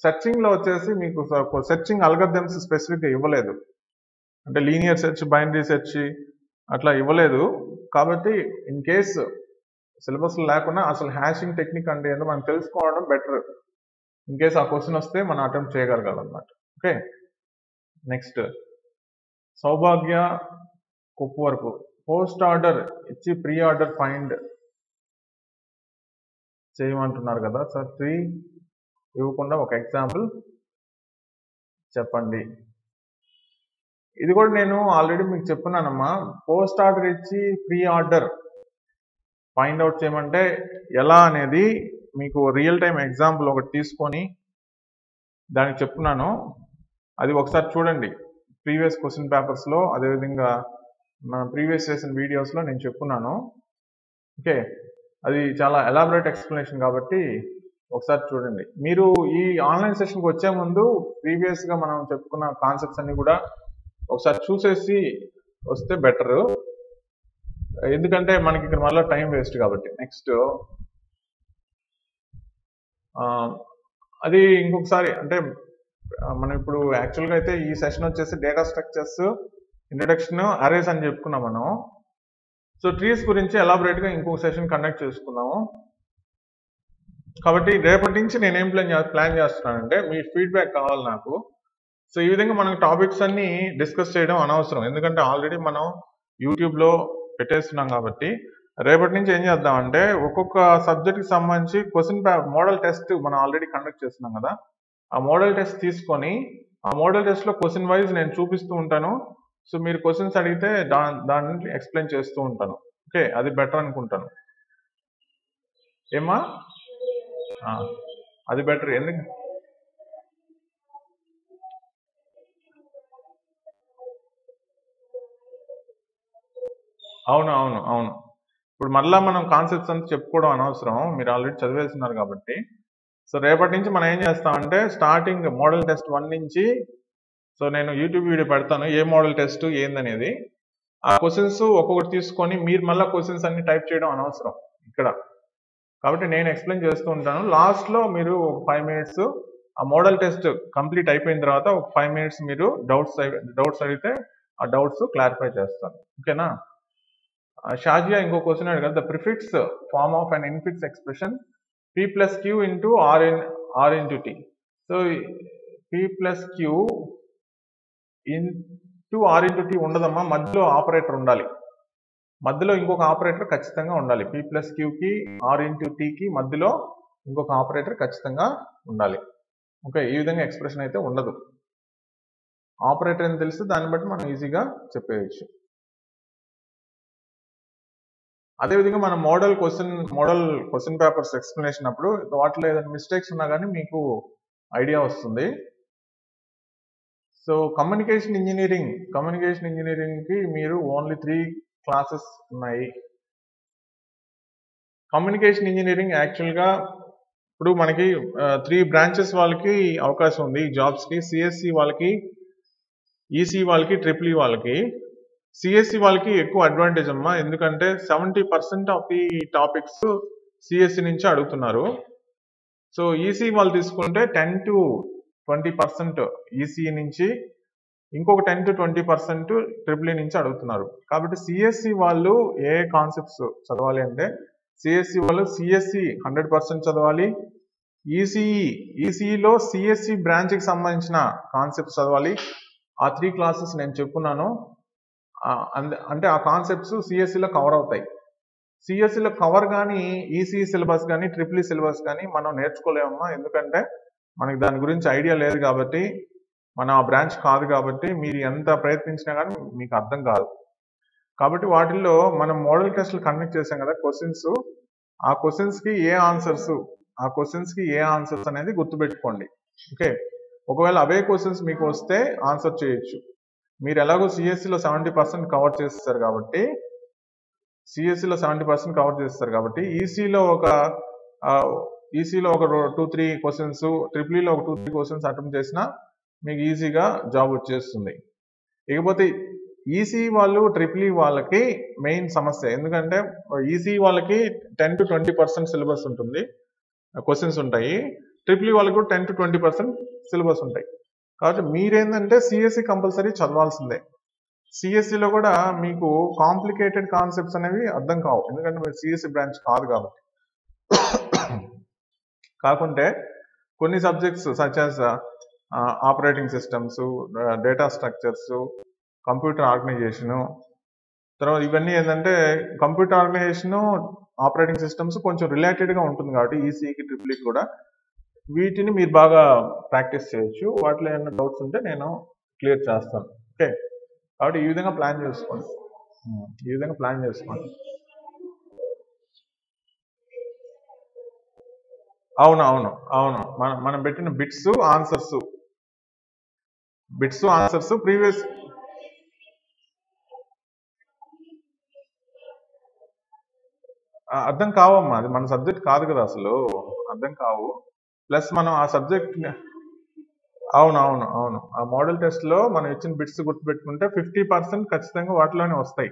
[SPEAKER 1] సెర్చింగ్ లో వచ్చేసి మీకు సెర్చింగ్ అల్గరిథమ్స్ స్పెసిఫిక్ గా ఇవ్వలేదు. అంటే లీనియర్ సెర్చ్, బైనరీ సెర్చ్ అట్లా ఇవ్వలేదు. కాబట్టి ఇన్ కేస్ సిలబస్ లేకుండా అసలు హ్యాషింగ్ టెక్నిక్ అంటే ఏంటో మనం తెలుసుకోవడం బెటర్. ఇన్ కేస్ ఆ క్వశ్చన్ వస్తే మనం అటెంప్ట్ చేయగలగాలన్నమాట. ఓకే, నెక్స్ట్ సౌభాగ్య కుప్పవరపు పోస్ట్ ఆర్డర్ ఇచ్చి ప్రీ ఆర్డర్ ఫైండ్ చేయమంటున్నారు కదా సార్. 3 ఇవ్వకుండా ఒక ఎగ్జాంపుల్ చెప్పండి. ఇది కూడా నేను ఆల్రెడీ మీకు చెప్పున్నానమ్మా. పోస్ట్ ఆర్డర్ ఇచ్చి ప్రీ ఆర్డర్ ఫైండ్ అవుట్ చేయమంటే ఎలా అనేది మీకు రియల్ టైం ఎగ్జాంపుల్ ఒకటి తీసుకొని దానికి చెప్తున్నాను. అది ఒకసారి చూడండి ప్రీవియస్ క్వశ్చన్ పేపర్స్లో, అదేవిధంగా మన ప్రీవియస్ చేసిన వీడియోస్లో నేను చెప్పున్నాను. ఓకే, అది చాలా ఎలాబరేట్ ఎక్స్ప్లెనేషన్ కాబట్టి ఒకసారి చూడండి. మీరు ఈ ఆన్లైన్ సెషన్కి వచ్చే ముందు ప్రీవియస్గా మనం చెప్పుకున్న కాన్సెప్ట్స్ అన్ని కూడా ఒకసారి చూసేసి వస్తే బెటర్. ఎందుకంటే మనకి ఇక్కడ మళ్ళీ టైం వేస్ట్ కాబట్టి. నెక్స్ట్ అది ఇంకొకసారి అంటే మనం ఇప్పుడు యాక్చువల్గా అయితే ఈ సెషన్ వచ్చేసి డేటా స్ట్రక్చర్స్, ఇంట్రడక్షన్, అరేస్ అని చెప్పుకున్నాం మనం. సో ట్రీస్ గురించి ఎలాబరేట్గా ఇంకొక సెషన్ కండక్ట్ చేసుకున్నాము. కాబట్టి రేపటి నుంచి నేనేం ప్లాన్ చేస్తున్నానంటే మీ ఫీడ్బ్యాక్ కావాలి నాకు. సో ఈ విధంగా మనం టాపిక్స్ అన్ని డిస్కస్ చేయడం అనవసరం, ఎందుకంటే ఆల్రెడీ మనం యూట్యూబ్లో పెట్టేస్తున్నాం. కాబట్టి రేపటి నుంచి ఏం చేద్దామంటే ఒక్కొక్క సబ్జెక్ట్కి సంబంధించి క్వశ్చన్ మోడల్ టెస్ట్ మనం ఆల్రెడీ కండక్ట్ చేస్తున్నాం కదా, ఆ మోడల్ టెస్ట్ తీసుకొని ఆ మోడల్ టెస్ట్లో క్వశ్చన్ వైజ్ నేను చూపిస్తూ ఉంటాను. సో మీరు క్వశ్చన్స్ అడిగితే దాన్ని ఎక్స్ప్లెయిన్ చేస్తూ ఉంటాను. ఓకే, అది బెటర్ అనుకుంటాను. ఏమా అది బెటర్. ఎందుకు అవును అవును అవును ఇప్పుడు మళ్ళీ మనం కాన్సెప్ట్స్ అంతా చెప్పుకోవడం అనవసరం, మీరు ఆల్రెడీ చదివేస్తున్నారు కాబట్టి. సో రేపటి నుంచి మనం ఏం చేస్తామంటే స్టార్టింగ్ మోడల్ టెస్ట్ 1 నుంచి, సో నేను యూట్యూబ్ వీడియో పెడతాను ఏ మోడల్ టెస్ట్ ఏందనేది. ఆ క్వశ్చన్స్ ఒక్కొక్కటి తీసుకొని మీరు మళ్ళీ క్వశ్చన్స్ అన్ని టైప్ చేయడం అనవసరం ఇక్కడ. కాబట్టి నేను ఎక్స్ప్లెయిన్ చేస్తూ ఉంటాను. లాస్ట్లో మీరు ఒక 5 మినిట్స్ ఆ మోడల్ టెస్ట్ కంప్లీట్ అయిపోయిన తర్వాత ఒక 5 మినిట్స్ మీరు డౌట్స్ అడిగితే ఆ డౌట్స్ క్లారిఫై చేస్తాను. ఓకేనా. షాజియా ఇంకో క్వశ్చన్ అడిగారు. The prefix form of an infix expression p plus q into r into t. So p plus q into r into t ఉండదమ్మా, మధ్యలో ఆపరేటర్ ఉండాలి. మధ్యలో ఇంకొక ఆపరేటర్ ఖచ్చితంగా ఉండాలి. p plus q కి r into t కి మధ్యలో ఇంకొక ఆపరేటర్ ఖచ్చితంగా ఉండాలి. ఓకే, ఈ విధంగా ఎక్స్ప్రెషన్ అయితే ఉండదు. ఆపరేటర్ అని తెలిస్తే దాన్ని బట్టి మనం ఈజీగా చెప్పేయచ్చు. అదేవిధంగా మన మోడల్ క్వశ్చన్ పేపర్స్ ఎక్స్ప్లెనేషన్ అప్పుడు వాటిలో ఏదైనా మిస్టేక్స్ ఉన్నా కానీ మీకు ఐడియా వస్తుంది. సో కమ్యూనికేషన్ ఇంజనీరింగ్కి మీరు ఓన్లీ 3 క్లాసెస్ ఉన్నాయి. కమ్యూనికేషన్ ఇంజనీరింగ్ యాక్చువల్గా ఇప్పుడు మనకి 3 బ్రాంచెస్ వాళ్ళకి అవకాశం ఉంది జాబ్స్కి. సిఎస్సి వాళ్ళకి, ఈసీ వాళ్ళకి, ట్రిపుల్ ఈ వాళ్ళకి. సిఎస్సి వాళ్ళకి ఎక్కువ అడ్వాంటేజ్ అమ్మా, ఎందుకంటే 70% ఆఫ్ ది టాపిక్స్ సిఎస్సి నుంచి అడుగుతున్నారు. సో ఈసీ వాళ్ళు తీసుకుంటే 10 to 20% ఈసీ నుంచి, ఇంకొక 10 to 20% ట్రిపుల్ ఈ నుంచి అడుగుతున్నారు. కాబట్టి సిఎస్సి వాళ్ళు ఏ కాన్సెప్ట్స్ చదవాలి అంటే సిఎస్సి వాళ్ళు సిఎస్సి 100% చదవాలి. ఈసీఈలో సిఎస్సి బ్రాంచ్కి సంబంధించిన కాన్సెప్ట్స్ చదవాలి. ఆ 3 క్లాసెస్ నేను చెప్పున్నాను. అంటే ఆ కాన్సెప్ట్స్ సిఎస్సిలో కవర్ అవుతాయి. సిఎస్సిలో కవర్ కానీ ఈసీ సిలబస్ కానీ ట్రిపుల్ ఈ సిలబస్ కానీ మనం నేర్చుకోలేమమ్మా, ఎందుకంటే మనకి దాని గురించి ఐడియా లేదు కాబట్టి, మన ఆ బ్రాంచ్ కాదు కాబట్టి మీరు ఎంత ప్రయత్నించినా కానీ మీకు అర్థం కాదు. కాబట్టి వాటిల్లో మనం మోడల్ టెస్ట్లు కండక్ట్ చేసాం కదా క్వశ్చన్స్, ఆ క్వశ్చన్స్కి ఏ ఆన్సర్స్ అనేది గుర్తుపెట్టుకోండి. ఓకే, ఒకవేళ అవే క్వశ్చన్స్ మీకు వస్తే ఆన్సర్ చేయొచ్చు. మీరు ఎలాగో సిఎస్సిలో 70% కవర్ చేస్తారు కాబట్టి ఈసీలో ఒక 2-3 క్వశ్చన్స్, ట్రిపుల్ ఈలో ఒక 2-3 క్వశ్చన్స్ అటెంప్ట్ చేసినా మీకు ఈజీగా జాబ్ వచ్చేస్తుంది. ఇకపోతే ఈసీ వాళ్ళు ట్రిపుల్ ఈ వాళ్ళకి మెయిన్ సమస్య. ఎందుకంటే ఈసీ వాళ్ళకి 10 to 20% సిలబస్ ఉంటుంది, క్వశ్చన్స్ ఉంటాయి. ట్రిపుల్ ఈ వాళ్ళకి కూడా 10 to 20% సిలబస్ ఉంటాయి. కాబట్టి మీరేంటంటే సిఎస్సి కంపల్సరీ చదవాల్సిందే. సిఎస్సిలో కూడా మీకు కాంప్లికేటెడ్ కాన్సెప్ట్స్ అనేవి అర్థం కావు, ఎందుకంటే మీరు సిఎస్సి బ్రాంచ్ కాదు కాబట్టి. కాకుంటే కొన్ని subjects such as operating systems, data structures, computer organisation, తర్వాత ఇవన్నీ ఏంటంటే కంప్యూటర్ ఆర్గనైజేషను, ఆపరేటింగ్ సిస్టమ్స్ కొంచెం రిలేటెడ్గా ఉంటుంది కాబట్టి ఈసీకి ట్రిపుల్కి కూడా వీటిని మీరు బాగా ప్రాక్టీస్ చేయొచ్చు. వాటిలో ఏమైనా డౌట్స్ ఉంటే నేను క్లియర్ చేస్తాను. ఓకే, కాబట్టి ఈ విధంగా ప్లాన్ చేసుకోండి. అవును అవును అవును మనం పెట్టిన బిట్స్ ఆన్సర్స్ ప్రీవియస్ అర్థం కావమ్మా, అది మన సబ్జెక్ట్ కాదు కదా, అసలు అర్థం కావు. ప్లస్ మనం ఆ సబ్జెక్ట్ అవును ఆ మోడల్ టెస్ట్ లో మనం ఇచ్చిన బిట్స్ గుర్తుపెట్టుకుంటే 50% ఖచ్చితంగా వాటిలోనే వస్తాయి.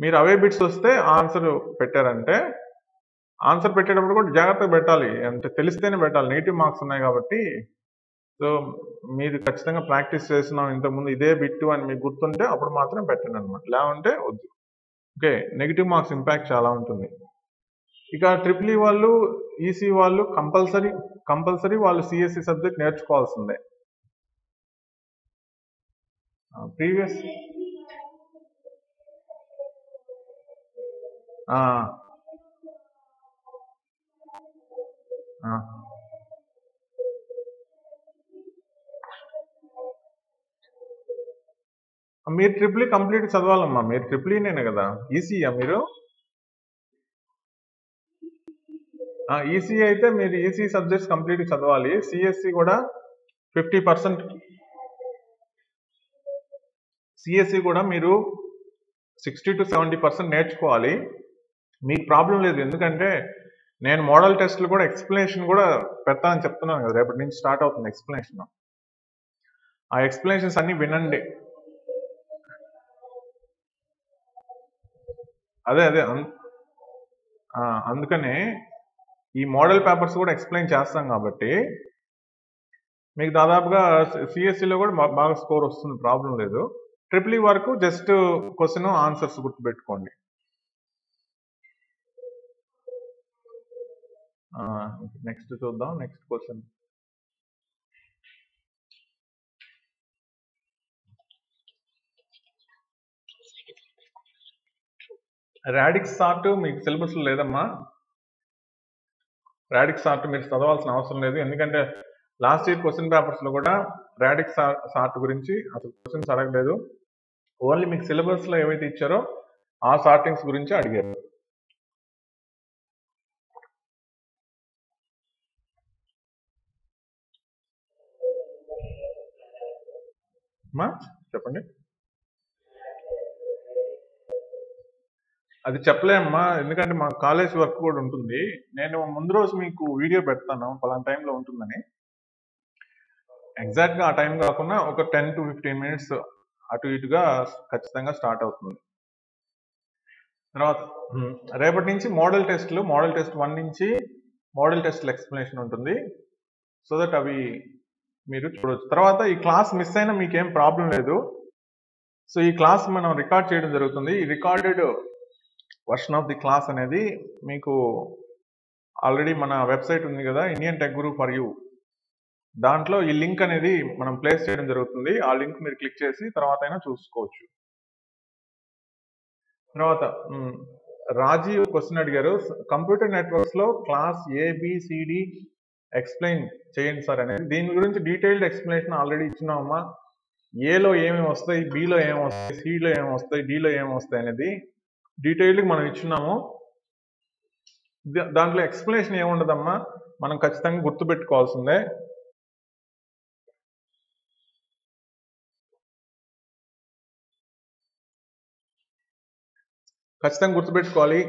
[SPEAKER 1] మీరు అవే బిట్స్ వస్తే ఆన్సర్ పెట్టారంటే, ఆన్సర్ పెట్టేటప్పుడు కూడా జాగ్రత్తగా పెట్టాలి, అంటే తెలిస్తేనే పెట్టాలి. నెగిటివ్ మార్క్స్ ఉన్నాయి కాబట్టి. సో మీరు ఖచ్చితంగా ప్రాక్టీస్ చేస్తున్నాం ఇంతకుముందు ఇదే బిట్ అని మీకు గుర్తుంటే అప్పుడు మాత్రం పెట్టండి అనమాట, లేకుంటే వద్దు. ఓకే, నెగిటివ్ మార్క్స్ ఇంపాక్ట్ చాలా ఉంటుంది. ఇక ట్రిపుల్ ఈ వాళ్ళు, ఈసీ వాళ్ళు కంపల్సరీ వాళ్ళు సిఎస్సి సబ్జెక్ట్ నేర్చుకోవాల్సిందే. ప్రీవియస్ మీరు ట్రిపుల్ ఈ కంప్లీట్ చదవాలమ్మా. మీరు ట్రిపుల్ ఈనే కదా, ఈసీయా మీరు? ఈసీ అయితే మీరు ఈసీ సబ్జెక్ట్స్ కంప్లీట్ చదవాలి. సిఎస్సి కూడా 50%, సిఎస్సి కూడా మీరు 60 to 70% నేర్చుకోవాలి. మీకు ప్రాబ్లం లేదు, ఎందుకంటే నేను మోడల్ టెస్ట్లు కూడా ఎక్స్ప్లెనేషన్ కూడా పెడతానని చెప్తున్నాను కదా, రేపటి నుంచి స్టార్ట్ అవుతుంది ఎక్స్ప్లెనేషన్. ఆ ఎక్స్ప్లెనేషన్స్ అన్ని వినండి. అదే అందుకనే ఈ మోడల్ పేపర్స్ కూడా ఎక్స్ప్లెయిన్ చేస్తాం కాబట్టి మీకు దాదాపుగా సిఎస్సిలో కూడా బాగా స్కోర్ వస్తుంది, ప్రాబ్లం లేదు. ట్రిపుల్ ఈ వరకు జస్ట్ క్వశ్చన్ ఆన్సర్స్ గుర్తుపెట్టుకోండి. నెక్స్ట్ చూద్దాం, నెక్స్ట్ క్వశ్చన్. రాడిక్స్ సార్ట్ మీకు సిలబస్ లేదమ్మా. రాడిక్స్ సార్ట్ మీరు చదవాల్సిన అవసరం లేదు, ఎందుకంటే లాస్ట్ ఇయర్ క్వశ్చన్ పేపర్స్ లో కూడా రాడిక్స్ సార్ట్ గురించి అసలు క్వశ్చన్స్ అడగలేదు. ఓన్లీ మీకు సిలబస్ లో ఏవైతే ఇచ్చారో ఆ సార్టింగ్స్ గురించి అడిగారు. చెప్పండి. అది చెప్పలేమ్మా, ఎందుకంటే మా కాలేజ్ వర్క్ కూడా ఉంటుంది. నేను ముందు రోజు మీకు వీడియో పెడతాను, పలానా టైంలో ఉంటుందని. ఎగ్జాక్ట్గా ఆ టైం కాకుండా ఒక 10 to 15 minutes అటు ఇటుగా ఖచ్చితంగా స్టార్ట్ అవుతుంది. తర్వాత రేపటి నుంచి మోడల్ టెస్ట్ 1 నుంచి మోడల్ టెస్ట్లు ఎక్స్ప్లెనేషన్ ఉంటుంది, సో దట్ అవి మీరు చూడవచ్చు. తర్వాత ఈ క్లాస్ మిస్ అయినా మీకేం ప్రాబ్లం లేదు. సో ఈ క్లాస్ మనం రికార్డ్ చేయడం జరుగుతుంది. ఈ recorded version of the class అనేది మీకు ఆల్రెడీ మన వెబ్సైట్ ఉంది కదా, Indian tech Guru for you, దాంట్లో ఈ లింక్ అనేది మనం ప్లేస్ చేయడం జరుగుతుంది. ఆ లింక్ మీరు క్లిక్ చేసి తర్వాత అయినా చూసుకోవచ్చు. తర్వాత రాజీవ్ క్వశ్చన్ అడిగారు, కంప్యూటర్ నెట్వర్క్స్ లో క్లాస్ ఏబిసిడి ఎక్స్ప్లెయిన్ చేయండి సార్ అనేది. దీని గురించి డీటెయిల్డ్ ఎక్స్ప్లెనేషన్ ఆల్రెడీ ఇచ్చినామమ్మా. ఏలో ఏమేమి వస్తాయి, బిలో ఏమి వస్తాయి, సిలో ఏమి వస్తాయి, డిలో ఏమి వస్తాయి అనేది డీటెయిల్డ్ మనం ఇచ్చినాము. దాంట్లో ఎక్స్ప్లెనేషన్ ఏముండదమ్మా, మనం ఖచ్చితంగా గుర్తుపెట్టుకోవాల్సిందే. ఖచ్చితంగా గుర్తుపెట్టుకోవాలి.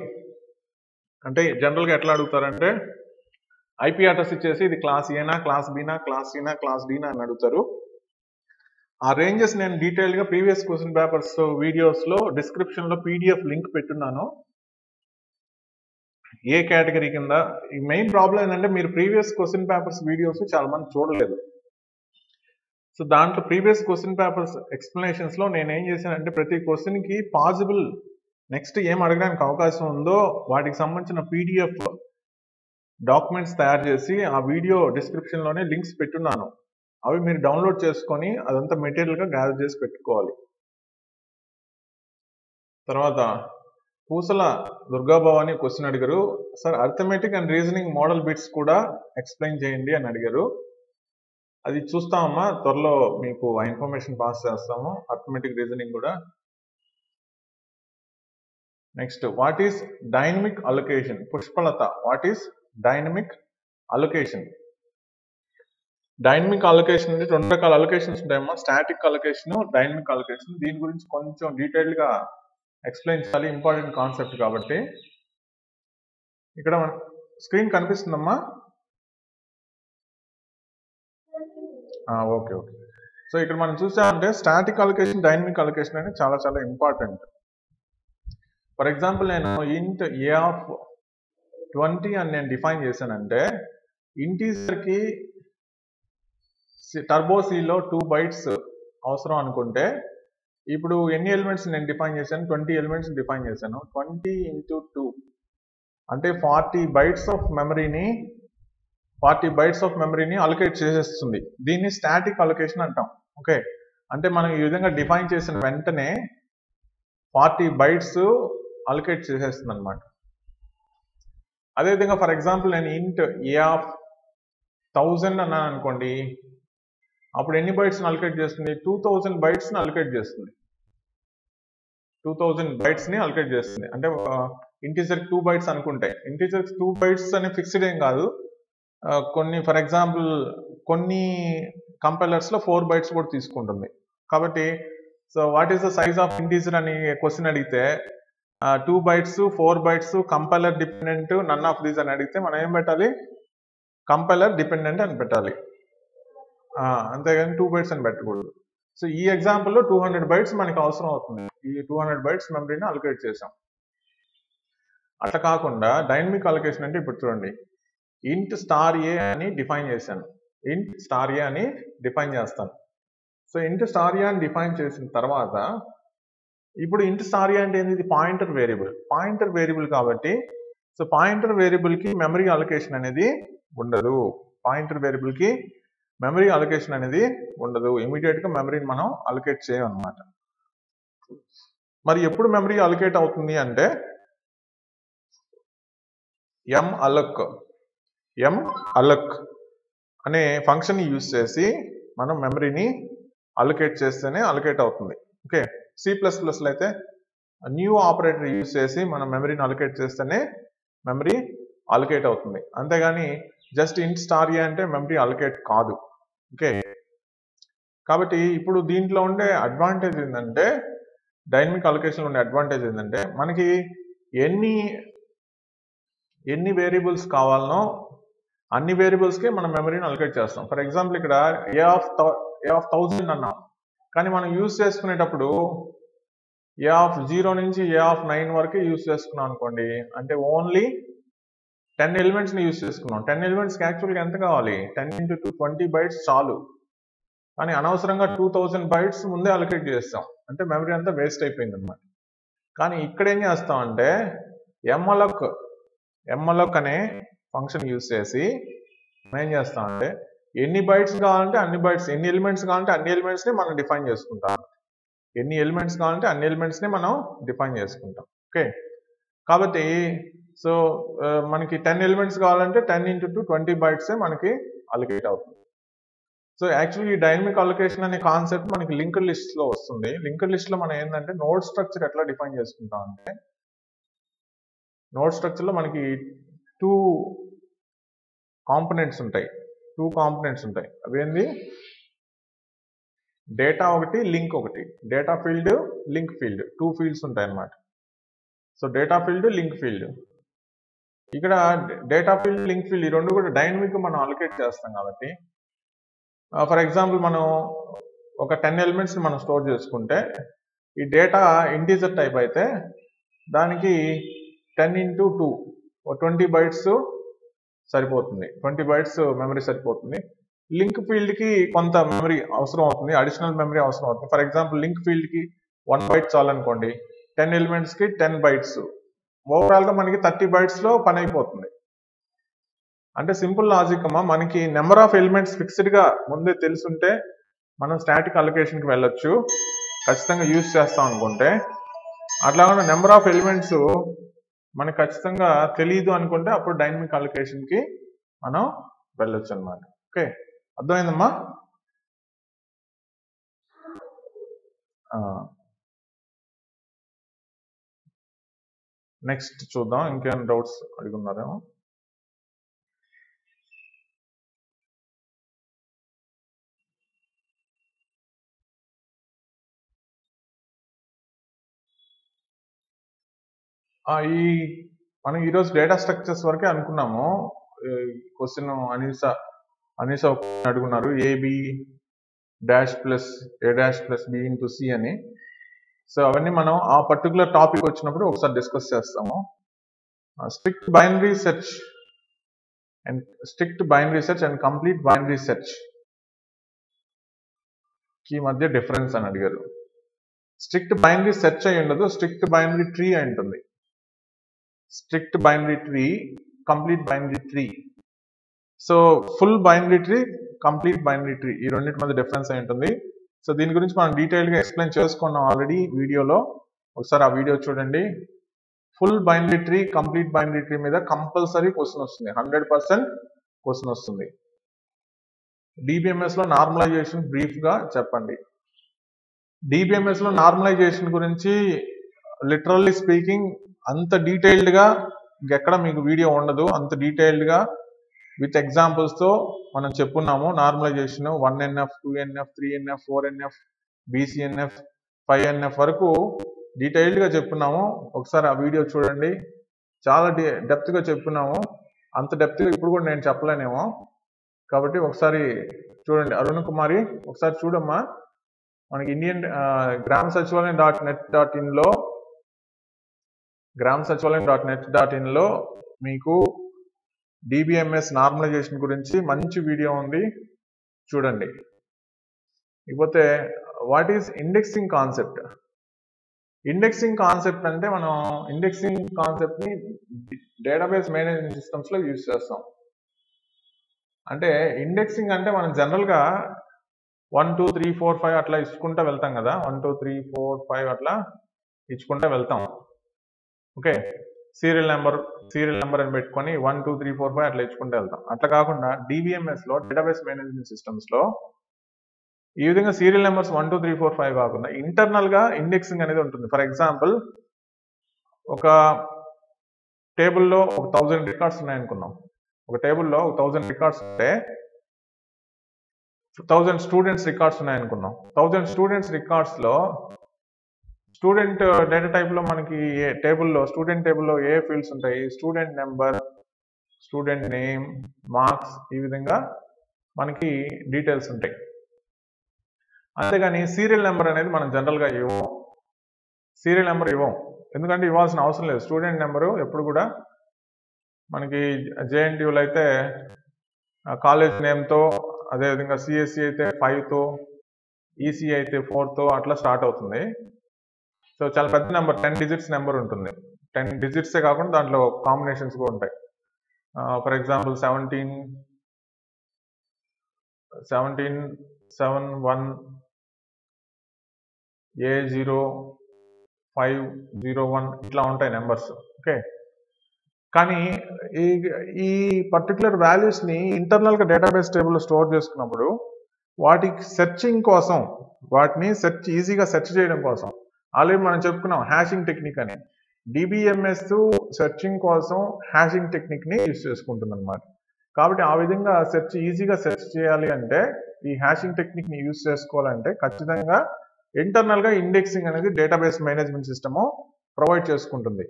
[SPEAKER 1] అంటే జనరల్గా ఎట్లా అడుగుతారంటే ఐపీ అడ్రస్ ఇచ్చేసి ఇది క్లాస్ ఏనా, క్లాస్ బీనా, క్లాస్ సీనా, క్లాస్ డీనా అని అడుగుతారు. ఆ రేంజెస్ నేను డీటెయిల్ గా ప్రీవియస్ క్వశ్చన్ పేపర్స్ వీడియోస్ లో డిస్క్రిప్షన్ లో పీడిఎఫ్ లింక్ పెట్టున్నాను. ఏ కేటగిరీ కింద. ఈ మెయిన్ ప్రాబ్లం ఏంటంటే మీరు ప్రీవియస్ క్వశ్చన్ పేపర్స్ వీడియోస్ చాలా మంది చూడలేదు. సో దాంట్లో ప్రీవియస్ క్వశ్చన్ పేపర్స్ ఎక్స్ప్లెనేషన్స్ లో నేను ఏం చేశానంటే ప్రతి క్వశ్చన్ కి పాసిబుల్ నెక్స్ట్ ఏం అడగడానికి అవకాశం ఉందో వాటికి సంబంధించిన పీడిఎఫ్ డాక్యుమెంట్స్ తయారు చేసి ఆ వీడియో డిస్క్రిప్షన్ లోనే లింక్స్ పెట్టున్నాను. అవి మీరు డౌన్లోడ్ చేసుకొని అదంతా మెటీరియల్ గా గ్యాదర్ చేసి పెట్టుకోవాలి. తర్వాత పూసల దుర్గాభవాని క్వశ్చన్ అడిగారు, sir arithmetic and reasoning model bits కూడా ఎక్స్ప్లెయిన్ చేయండి అని అడిగారు. అది చూస్తామమ్మా, త్వరలో మీకు ఆ ఇన్ఫర్మేషన్ పాస్ చేస్తాము, అర్థమెటిక్ రీజనింగ్ కూడా. Next, what is dynamic allocation? Pushpalatha, what is dynamic allocation? Dynamic allocation అంటే 2 రకాల అలొకేషన్స్ ఉంటాయమ్మా, స్టాటిక్ అలొకేషన్, డైనమిక్ అలొకేషన్. దీని గురించి కొంచెం డీటెయిల్ గా ఎక్స్ప్లెయిన్ చేయాలి, ఇంపార్టెంట్ కాన్సెప్ట్ కాబట్టి. ఇక్కడ స్క్రీన్ కనిపిస్తుందమ్మా? Okay okay. సో ఇక్కడ మనం చూసామంటే స్టాటిక్ అలొకేషన్, డైనమిక్ అలొకేషన్ అనేది చాలా చాలా ఇంపార్టెంట్. ఫర్ ఎగ్జాంపుల్ నేను ఇంట్ ఏ ఆఫ్ 20 అని నేను డిఫైన్ చేశానంటే ఇంటీజర్ కి టర్బో సిలో 2 బైట్స్ అవసరం అనుకుంటే ఇప్పుడు ఎన్ని ఎలిమెంట్స్ నేను డిఫైన్ చేశాను? 20 ఎలిమెంట్స్ డిఫైన్ చేశాను. 20 × 2 అంటే 40 బైట్స్ ఆఫ్ మెమరీని అలొకేట్ చేసేస్తుంది. దీన్ని స్టాటిక్ అలొకేషన్ అంటాం. ఓకే, అంటే మనం ఈ విధంగా డిఫైన్ చేసిన వెంటనే 40 బైట్స్ అలొకేట్ చేసేస్తుంది అనమాట. అదేవిధంగా ఫర్ ఎగ్జాంపుల్ నేను ఇంట్ ఏ ఆఫ్ 1000 అన్నాను అనుకోండి, అప్పుడు ఎన్ని బైట్స్ని అలొకేట్ చేస్తుంది? 2000 బైట్స్ని అలొకేట్ చేస్తుంది. 2000 బైట్స్ని అలొకేట్ చేస్తుంది. అంటే ఇంటీజర్కి 2 బైట్స్ అనుకుంటే, ఇంటీజర్కి 2 బైట్స్ అనే ఫిక్స్డ్ ఏం కాదు. కొన్ని ఫర్ ఎగ్జాంపుల్ కొన్ని కంపైలర్స్లో 4 బైట్స్ కూడా తీసుకుంటుంది. కాబట్టి so what is the size of integer అని క్వశ్చన్ అడిగితే 2 bytes, 4 bytes, compiler dependent, none of these అని అడిగితే మనం ఏం పెట్టాలి? కంపైలర్ డిపెండెంట్ అని పెట్టాలి, అంతేగాని 2 బైట్స్ అని పెట్టకూడదు. సో ఈ ఎగ్జాంపుల్లో 200 బైట్స్ మనకి అవసరం అవుతుంది. ఈ 200 బైట్స్ మెమరీని అలొకేట్ చేసాం. అట్లా కాకుండా డైనమిక్ అలొకేషన్ అంటే ఇప్పుడు చూడండి, ఇంట్ స్టార్ ఏ అని డిఫైన్ చేశాను. ఇంట్ స్టార్ ఏ అని డిఫైన్ చేస్తాను. సో ఇంట్ స్టార్ ఏ అని డిఫైన్ చేసిన తర్వాత ఇప్పుడు ఇంట్ స్టార్ ఏ అంటే ఏంది? ఇది పాయింటర్ వేరియబుల్ కాబట్టి సో పాయింటర్ వేరియబుల్ కి మెమరీ అలొకేషన్ అనేది ఉండదు. ఇమీడియట్ గా మెమరీని మనం అలొకేట్ చేయం అన్నమాట. మరి ఎప్పుడు మెమరీ అలొకేట్ అవుతుంది అంటే malloc అనే ఫంక్షన్ యూజ్ చేసి మనం మెమరీని అలొకేట్ చేస్తేనే అలొకేట్ అవుతుంది. ఓకే, C++లో అయితే న్యూ ఆపరేటర్ యూజ్ చేసి మనం మెమరీని అలొకేట్ చేస్తేనే మెమరీ అలొకేట్ అవుతుంది. అంతేగాని జస్ట్ ఇంట్ స్టార్ ఏ అంటే మెమరీ అలొకేట్ కాదు. ఓకే, కాబట్టి ఇప్పుడు దీంట్లో ఉండే అడ్వాంటేజ్ ఏంటంటే, డైనమిక్ అలొకేషన్ ఉండే అడ్వాంటేజ్ ఏంటంటే మనకి ఎన్ని వేరియబుల్స్ కావాలనో అన్ని వేరియబుల్స్కి మనం మెమరీని అలొకేట్ చేస్తాం. ఫర్ ఎగ్జాంపుల్ ఇక్కడ ఏ ఆఫ్ 1000 అన్నాం, కానీ మనం యూజ్ చేసుకునేటప్పుడు ఏ ఆఫ్ 0 నుంచి ఏ ఆఫ్ 9 వరకు యూజ్ చేసుకున్నాం అనుకోండి, అంటే ఓన్లీ 10 ఎలిమెంట్స్ని యూజ్ చేసుకున్నాం. 10 ఎలిమెంట్స్కి యాక్చువల్గా ఎంత కావాలి? 10 × 2 20 బైట్స్ చాలు, కానీ అనవసరంగా 2000 బైట్స్ ముందే అలొకేట్ చేస్తాం, అంటే మెమరీ అంతా వేస్ట్ అయిపోయింది అనమాట. కానీ ఇక్కడ ఏం చేస్తామంటే malloc అనే ఫంక్షన్ యూజ్ చేసి మనం ఏం చేస్తామంటే ఎన్ని బైట్స్ కావాలంటే అన్ని బైట్స్, ఎన్ని ఎలిమెంట్స్ కావాలంటే అన్ని ఎలిమెంట్స్ని మనం డిఫైన్ చేసుకుంటాం. ఓకే, కాబట్టి సో మనకి 10 ఎలిమెంట్స్ కావాలంటే 10 × 2 20 బైట్సే మనకి అలొకేట్ అవుతుంది. సో యాక్చువల్లీ ఈ డైనమిక్ అలొకేషన్ అనే కాన్సెప్ట్ మనకి లింక్డ్ లిస్ట్ లో వస్తుంది. లింక్డ్ లిస్ట్ లో మనం ఏంటంటే నోడ్ స్ట్రక్చర్ ఎట్లా డిఫైన్ చేసుకుంటాం అంటే, నోడ్ స్ట్రక్చర్ లో మనకి 2 కాంపోనెంట్స్ ఉంటాయి. అవేంది? డేటా ఒకటి, లింక్ ఒకటి. Data field, link field, 2 fields ఉంటాయి అన్నమాట. So data field, link field. ఇక్కడ డేటా ఫీల్డ్, లింక్ ఫీల్డ్ ఈ రెండు కూడా డైనమిక్ మనం అలొకేట్ చేస్తాం కాబట్టి, ఫర్ ఎగ్జాంపుల్ మనం ఒక 10 ఎలిమెంట్స్ మనం స్టోర్ చేసుకుంటే ఈ డేటా ఇంటీజర్ టైప్ అయితే దానికి 10 × 2 20 బైట్స్ సరిపోతుంది. 20 బైట్స్ మెమరీ సరిపోతుంది. లింక్ ఫీల్డ్ కి కొంత మెమరీ అవసరం అవుతుంది, అడిషనల్ మెమరీ అవసరం అవుతుంది. ఫర్ ఎగ్జాంపుల్ లింక్ ఫీల్డ్ కి 1 బైట్ చాలనుకోండి, 10 ఎలిమెంట్స్ కి 10 బైట్స్, ఓవరాల్ గా మనకి 30 బైట్స్ లో పని అయిపోతుంది. అంటే సింపుల్ లాజిక్ అమ్మా, మనకి నెంబర్ ఆఫ్ ఎలిమెంట్స్ ఫిక్స్డ్ గా ముందే తెలుసుంటే మనం స్టాటిక్ అలొకేషన్ కి వెళ్ళొచ్చు, ఖచ్చితంగా యూజ్ చేస్తాం అనుకుంటే. అట్లా కాకుండా నెంబర్ ఆఫ్ ఎలిమెంట్స్ మనకి ఖచ్చితంగా తెలియదు అనుకుంటే అప్పుడు డైనమిక్ అలొకేషన్ కి మనం వెళ్ళొచ్చు అనమాట. ఓకే, అర్థమైందమ్మా? నెక్స్ట్ చూద్దాం, ఇంకేమైనా డౌట్స్ అడుగున్నారేమో. మనం ఈరోజు డేటా స్ట్రక్చర్స్ వరకే అనుకున్నాము. క్వశ్చన్ అనీసా అడుగున్నారు, AB dash plus A dash plus B into C అని. సో అవన్నీ మనం ఆ పర్టికులర్ టాపిక్ వచ్చినప్పుడు ఒకసారి డిస్కస్ చేస్తాము. Strict binary search and complete binary search కి మధ్య డిఫరెన్స్ అని అడిగారు. స్ట్రిక్ట్ బైనరీ సెర్చ్ అయి ఉండదు, స్ట్రిక్ట్ బైనరీ ట్రీ అయి ఉంటుంది. Strict binary tree, complete binary tree. So full binary tree, complete binary tree, ఈ రెండింటి మధ్య డిఫరెన్స్ అయి ఉంటుంది. సో దీని గురించి మనం డీటెయిల్ గా ఎక్స్ప్లెయిన్ చేసుకున్నాం ఆల్రెడీ వీడియోలో, ఒకసారి ఆ వీడియో చూడండి. Full binary tree, complete binary tree మీద కంపల్సరీ క్వశ్చన్ వస్తుంది, 100% క్వశ్చన్ వస్తుంది. డిబిఎంఎస్ లో నార్మలైజేషన్ బ్రీఫ్ గా చెప్పండి. డిబిఎంఎస్ లో నార్మలైజేషన్ గురించి లిటరల్లీ స్పీకింగ్ అంత డీటెయిల్డ్ గా ఇంకెక్కడ మీకు వీడియో ఉండదు. అంత డీటెయిల్డ్ గా విత్ ఎగ్జాంపుల్స్ తో మనం చెప్పున్నాము. Normalisation 1NF, 2NF, 3NF, 4NF, BCNF, 5NF వరకు డీటెయిల్డ్ గా చెప్పున్నాము. ఒకసారి ఆ వీడియో చూడండి, చాలా డెప్త్ గా చెప్పున్నాము. అంత డెప్త్ గా ఇప్పుడు కూడా నేను చెప్పలేనేమో, కాబట్టి ఒకసారి చూడండి. అరుణ్ కుమారి ఒకసారి చూడమ్మా, మనకి ఇండియన్ గ్రామ సచివాలయం.net.in లో గ్రామ మీకు డిబిఎంఎస్ నార్మలైజేషన్ గురించి మంచి వీడియో ఉంది, చూడండి. ఇకపోతే what is indexing concept? Indexing concept అంటే మనం ఇండెక్సింగ్ కాన్సెప్ట్ ని డేటాబేస్ మేనేజ్మెంట్ సిస్టమ్స్ లో యూజ్ చేస్తాం. అంటే ఇండెక్సింగ్ అంటే మనం జనరల్ గా 1 2 3 4 5 అట్లా ఇచ్చుకుంటా వెళ్తాం కదా, 1 2 3 4 5 అట్లా ఇచ్చుకుంటా వెళ్తాం. ఓకే, సీరియల్ నెంబర్ అని పెట్టుకొని 1 2 3 4 5 అట్లా ఇచ్చుకుంటూ వెళ్తాం. అట్లా కాకుండా డిబిఎంఎస్ లో, డేటాబేస్ మేనేజ్మెంట్ సిస్టమ్స్ లో ఈ విధంగా సీరియల్ నెంబర్స్ 1 2 3 4 5 కాకుండా ఇంటర్నల్ గా ఇండెక్సింగ్ అనేది ఉంటుంది. ఫర్ ఎగ్జాంపుల్, ఒక టేబుల్లో ఒక 1000 రికార్డ్స్ ఉన్నాయనుకున్నాం. ఒక టేబుల్లో 1000 రికార్డ్స్ ఉంటే 1000 స్టూడెంట్స్ రికార్డ్స్ ఉన్నాయనుకున్నాం. 1000 స్టూడెంట్స్ రికార్డ్స్ లో స్టూడెంట్ డేటా టైప్ లో మనకి స్టూడెంట్ టేబుల్లో ఏ ఫీల్డ్స్ ఉంటాయి? Student number, student name, marks, ఈ విధంగా మనకి డీటెయిల్స్ ఉంటాయి. అంతేగాని సీరియల్ నెంబర్ అనేది మనం జనరల్ గా ఇవ్వం. సీరియల్ నెంబర్ ఇవ్వం, ఎందుకంటే ఇవ్వాల్సిన అవసరం లేదు. స్టూడెంట్ నెంబరు ఎప్పుడు కూడా మనకి జేఎన్టీయూలో అయితే కాలేజ్ నేమ్తో, అదేవిధంగా సిఎస్సి అయితే 5తో, ఈసీ అయితే 4తో అట్లా స్టార్ట్ అవుతుంది. సో చాలా పెద్ద నెంబర్, 10 డిజిట్స్ నెంబర్ ఉంటుంది. 10 డిజిట్సే కాకుండా దాంట్లో కాంబినేషన్స్ కూడా ఉంటాయి. ఫర్ ఎగ్జాంపుల్ 17 71 A0501 ఇట్లా ఉంటాయి నెంబర్స్. ఓకే, కానీ ఈ పర్టికులర్ వాల్యూస్ ని ఇంటర్నల్ గా డేటాబేస్ టేబుల్ లో స్టోర్ చేసుకున్నప్పుడు వాటికి సెర్చింగ్ కోసం, వాటిని ఈజీగా సెర్చ్ చేయడం కోసం ఆల్రెడీ మనం చెప్పుకున్నాం హ్యాషింగ్ టెక్నిక్ అని. డిబిఎంఎస్ సెర్చింగ్ కోసం హ్యాషింగ్ టెక్నిక్ ని యూజ్ చేసుకుంటుంది అనమాట. కాబట్టి ఆ విధంగా ఈజీగా సెర్చ్ చేయాలి అంటే, ఈ హ్యాషింగ్ టెక్నిక్ ని యూజ్ చేసుకోవాలంటే ఖచ్చితంగా ఇంటర్నల్ గా ఇండెక్సింగ్ అనేది డేటాబేస్ మేనేజ్మెంట్ సిస్టమ్ ప్రొవైడ్ చేసుకుంటుంది.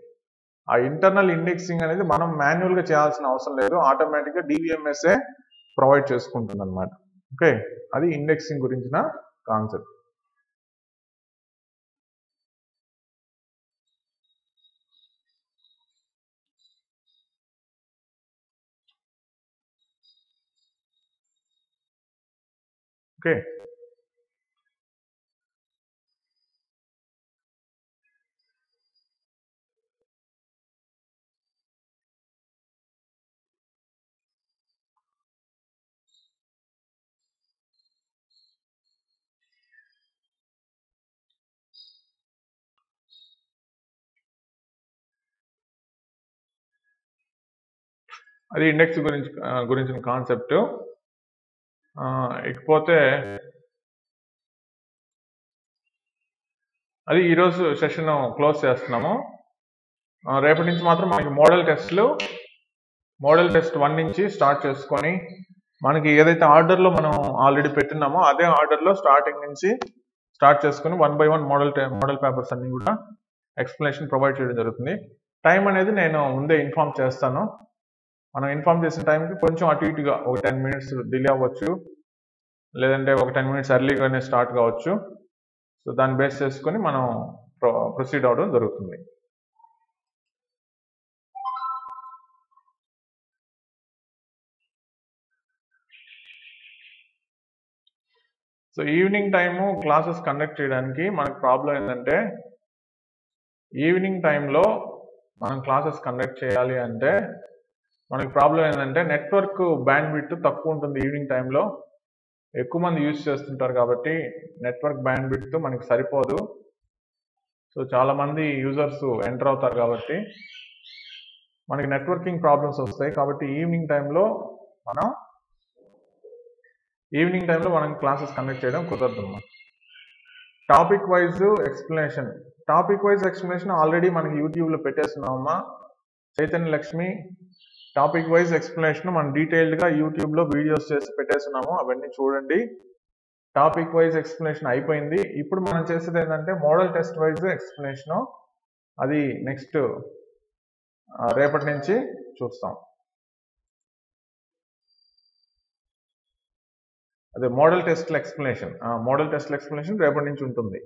[SPEAKER 1] ఆ ఇంటర్నల్ ఇండెక్సింగ్ అనేది మనం మాన్యువల్ గా చేయాల్సిన అవసరం లేదు, ఆటోమేటిక్ గా డిబిఎంఎస్ ప్రొవైడ్ చేసుకుంటుంది అనమాట. ఓకే, అది ఇండెక్సింగ్ గురించిన కాన్సెప్ట్. ఓకే, అది ఇండెక్స్ గురించిన కాన్సెప్ట్. ఇకపోతే అది ఈరోజు సెషన్ క్లోజ్ చేస్తున్నాము. రేపటి నుంచి మాత్రం మనకి మోడల్ టెస్ట్ 1 నుంచి స్టార్ట్ చేసుకొని మనకి ఏదైతే ఆర్డర్లో మనం ఆల్రెడీ పెట్టినామో అదే ఆర్డర్లో స్టార్టింగ్ నుంచి స్టార్ట్ చేసుకొని 1 by 1 మోడల్ పేపర్స్ అన్ని కూడా ఎక్స్ప్లెనేషన్ ప్రొవైడ్ చేయడం జరుగుతుంది. టైం అనేది నేను ముందే ఇన్ఫార్మ్ చేస్తాను. మనం ఇన్ఫార్మ్ చేసిన టైంకి కొంచెం అటు ఇటుగా ఒక 10 minutes డిలే అవ్వచ్చు, లేదంటే ఒక 10 minutes ఎర్లీగానే స్టార్ట్ కావచ్చు. సో దాన్ని బేస్ చేసుకొని మనం ప్రొసీడ్ అవడం జరుగుతుంది. So evening time classes conduct చేయడానికి మనకు ప్రాబ్లం ఏంటంటే, ఈవినింగ్ టైంలో మనం క్లాసెస్ కండక్ట్ చేయాలి అంటే మనకి ప్రాబ్లం ఏంటంటే నెట్వర్క్ బ్యాండ్విడ్త్ తక్కువ ఉంటుంది. ఈవినింగ్ టైంలో ఎక్కువ మంది యూజ్ చేస్తుంటారు కాబట్టి నెట్వర్క్ బ్యాండ్విడ్త్ మనకి సరిపోదు. సో చాలా మంది యూజర్స్ ఎంటర్ అవుతారు కాబట్టి మనకి నెట్వర్కింగ్ ప్రాబ్లమ్స్ వస్తాయి. కాబట్టి ఈవినింగ్ టైంలో మనం క్లాసెస్ కండక్ట్ చేయడం కుదరదు. టాపిక్ వైజ్ ఎక్స్ప్లెనేషన్ ఆల్రెడీ మనకి యూట్యూబ్లో పెట్టేస్తున్నామమ్మా. Chaitanya Lakshmi topic wise explanation మనం డీటెయిల్డ్గా యూట్యూబ్లో వీడియోస్ చేసి పెట్టేస్తున్నాము, అవన్నీ చూడండి. టాపిక్ వైజ్ ఎక్స్ప్లెనేషన్ అయిపోయింది. ఇప్పుడు మనం చేసేది ఏంటంటే మోడల్ టెస్ట్ వైజ్ ఎక్స్ప్లెనేషను, అది నెక్స్ట్ రేపటి నుంచి చూస్తాం. అదే మోడల్ టెస్ట్ ఎక్స్ప్లెనేషన్ రేపటి నుంచి ఉంటుంది.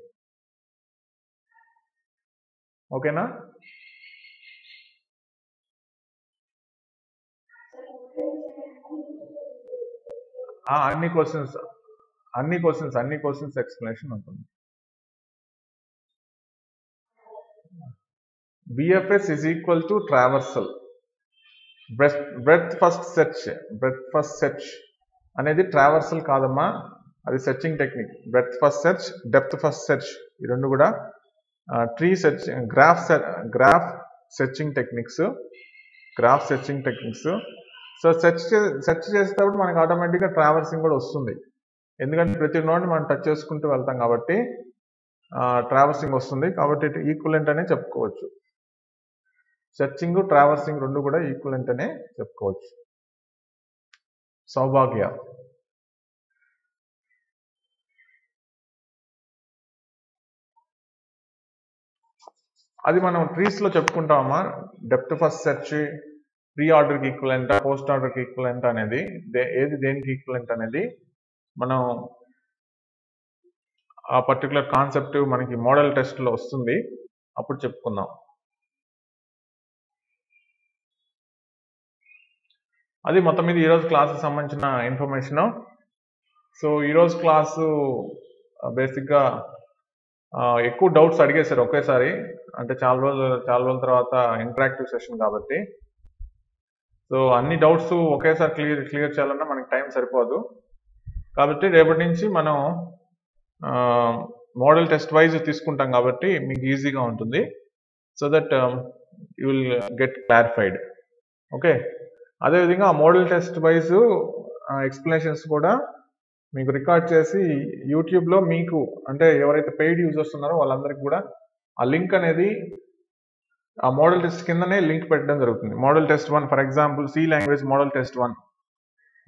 [SPEAKER 1] ఓకేనా? అన్ని క్వశ్చన్స్ ఎక్స్ప్లెనేషన్ ఉంటుంది. BFS is equal to traversal. breadth first search అనేది ట్రావర్సల్ కాదమ్మా, అది searching technique. Breadth first search, depth first search, ఈ రెండు కూడా tree search, graph searching techniques. So search చేసేటప్పుడు మనకి ఆటోమేటిక్గా ట్రావర్సింగ్ కూడా వస్తుంది. ఎందుకంటే ప్రతి నోడ్ని మనం టచ్ చేసుకుంటూ వెళ్తాం కాబట్టి ట్రావర్సింగ్ వస్తుంది. కాబట్టి ఈక్వలెంట్ అనే చెప్పుకోవచ్చు. సెర్చింగ్, ట్రావర్సింగ్ రెండు కూడా ఈక్వలెంట్ అనే చెప్పుకోవచ్చు. సౌభాగ్య అది మనం ట్రీస్లో చెప్పుకుంటామమ్మా. డెప్త్ ఫస్ట్ సెర్చ్ ప్రీ ఆర్డర్కి ఈక్వలెంట్, పోస్ట్ ఆర్డర్కి ఈక్వలెంట్ అనేది ఏది దేనికి ఈక్వలెంట్ అనేది మనం ఆ పర్టికులర్ కాన్సెప్ట్ మనకి మోడల్ టెస్ట్లో వస్తుంది, అప్పుడు చెప్పుకుందాం. అది మొత్తం మీద ఈరోజు క్లాస్కి సంబంధించిన ఇన్ఫర్మేషను. సో ఈరోజు క్లాసు బేసిక్గా ఎక్కువ డౌట్స్ అడిగేశారు ఒకేసారి, అంటే చాలా రోజుల తర్వాత ఇంటరాక్టివ్ సెషన్ కాబట్టి. సో అన్ని డౌట్స్ ఒకేసారి క్లియర్ చేయాలన్నా మనకి టైం సరిపోదు. కాబట్టి రేపటి నుంచి మనం మోడల్ టెస్ట్ వైజ్ తీసుకుంటాం కాబట్టి మీకు ఈజీగా ఉంటుంది. So that you will get clarified. Okay, అదేవిధంగా ఆ మోడల్ టెస్ట్ వైజ్ ఎక్స్ప్లెనేషన్స్ కూడా మీకు రికార్డ్ చేసి యూట్యూబ్లో మీకు, అంటే ఎవరైతే పెయిడ్ యూజర్స్ ఉన్నారో వాళ్ళందరికీ కూడా ఆ లింక్ అనేది ఆ మోడల్ టెస్ట్ కిందనే లింక్ పెట్టడం జరుగుతుంది. Model test 1 for example C language model test 1,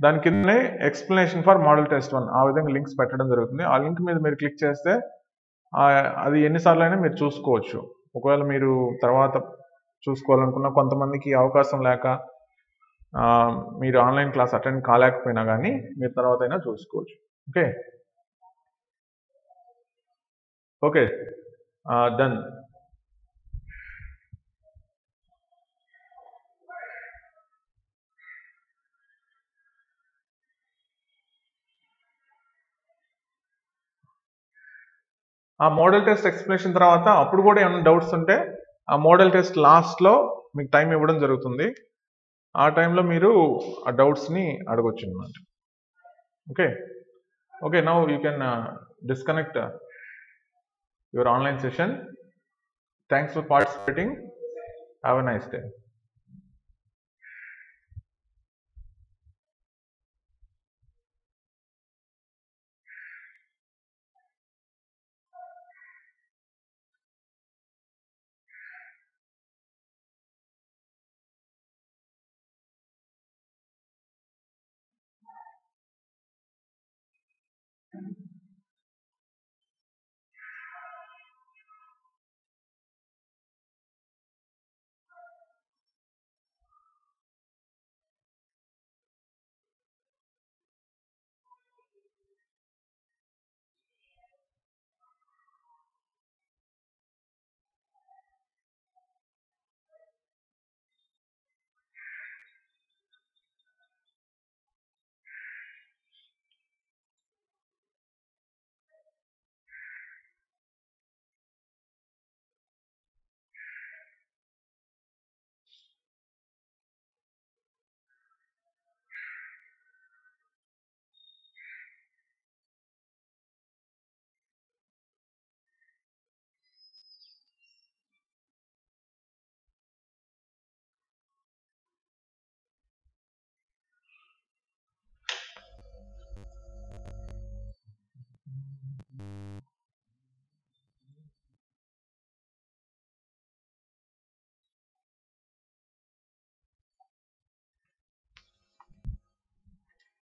[SPEAKER 1] దాని కిందనే ఎక్స్ప్లెనేషన్ ఫర్ మోడల్ టెస్ట్ 1, ఆ విధంగా లింక్స్ పెట్టడం జరుగుతుంది. ఆ లింక్ మీద మీరు క్లిక్ చేస్తే అది ఎన్నిసార్లు అయినా మీరు చూసుకోవచ్చు. ఒకవేళ మీరు తర్వాత చూసుకోవాలనుకున్న, కొంతమందికి అవకాశం లేక మీరు ఆన్లైన్ క్లాస్ అటెండ్ కాలేకపోయినా కానీ మీరు తర్వాత అయినా చూసుకోవచ్చు. ఓకే. ఓకే. డన్. ఆ మోడల్ టెస్ట్ ఎక్స్ప్లెనేషన్ తర్వాత అప్పుడు కూడా ఏమైనా డౌట్స్ ఉంటే ఆ మోడల్ టెస్ట్ లాస్ట్లో మీకు టైం ఇవ్వడం జరుగుతుంది. ఆ టైంలో మీరు ఆ డౌట్స్ని అడగొచ్చు అన్నమాట. Okay. Okay, now you can disconnect your online session. Thanks for participating. Have a nice day.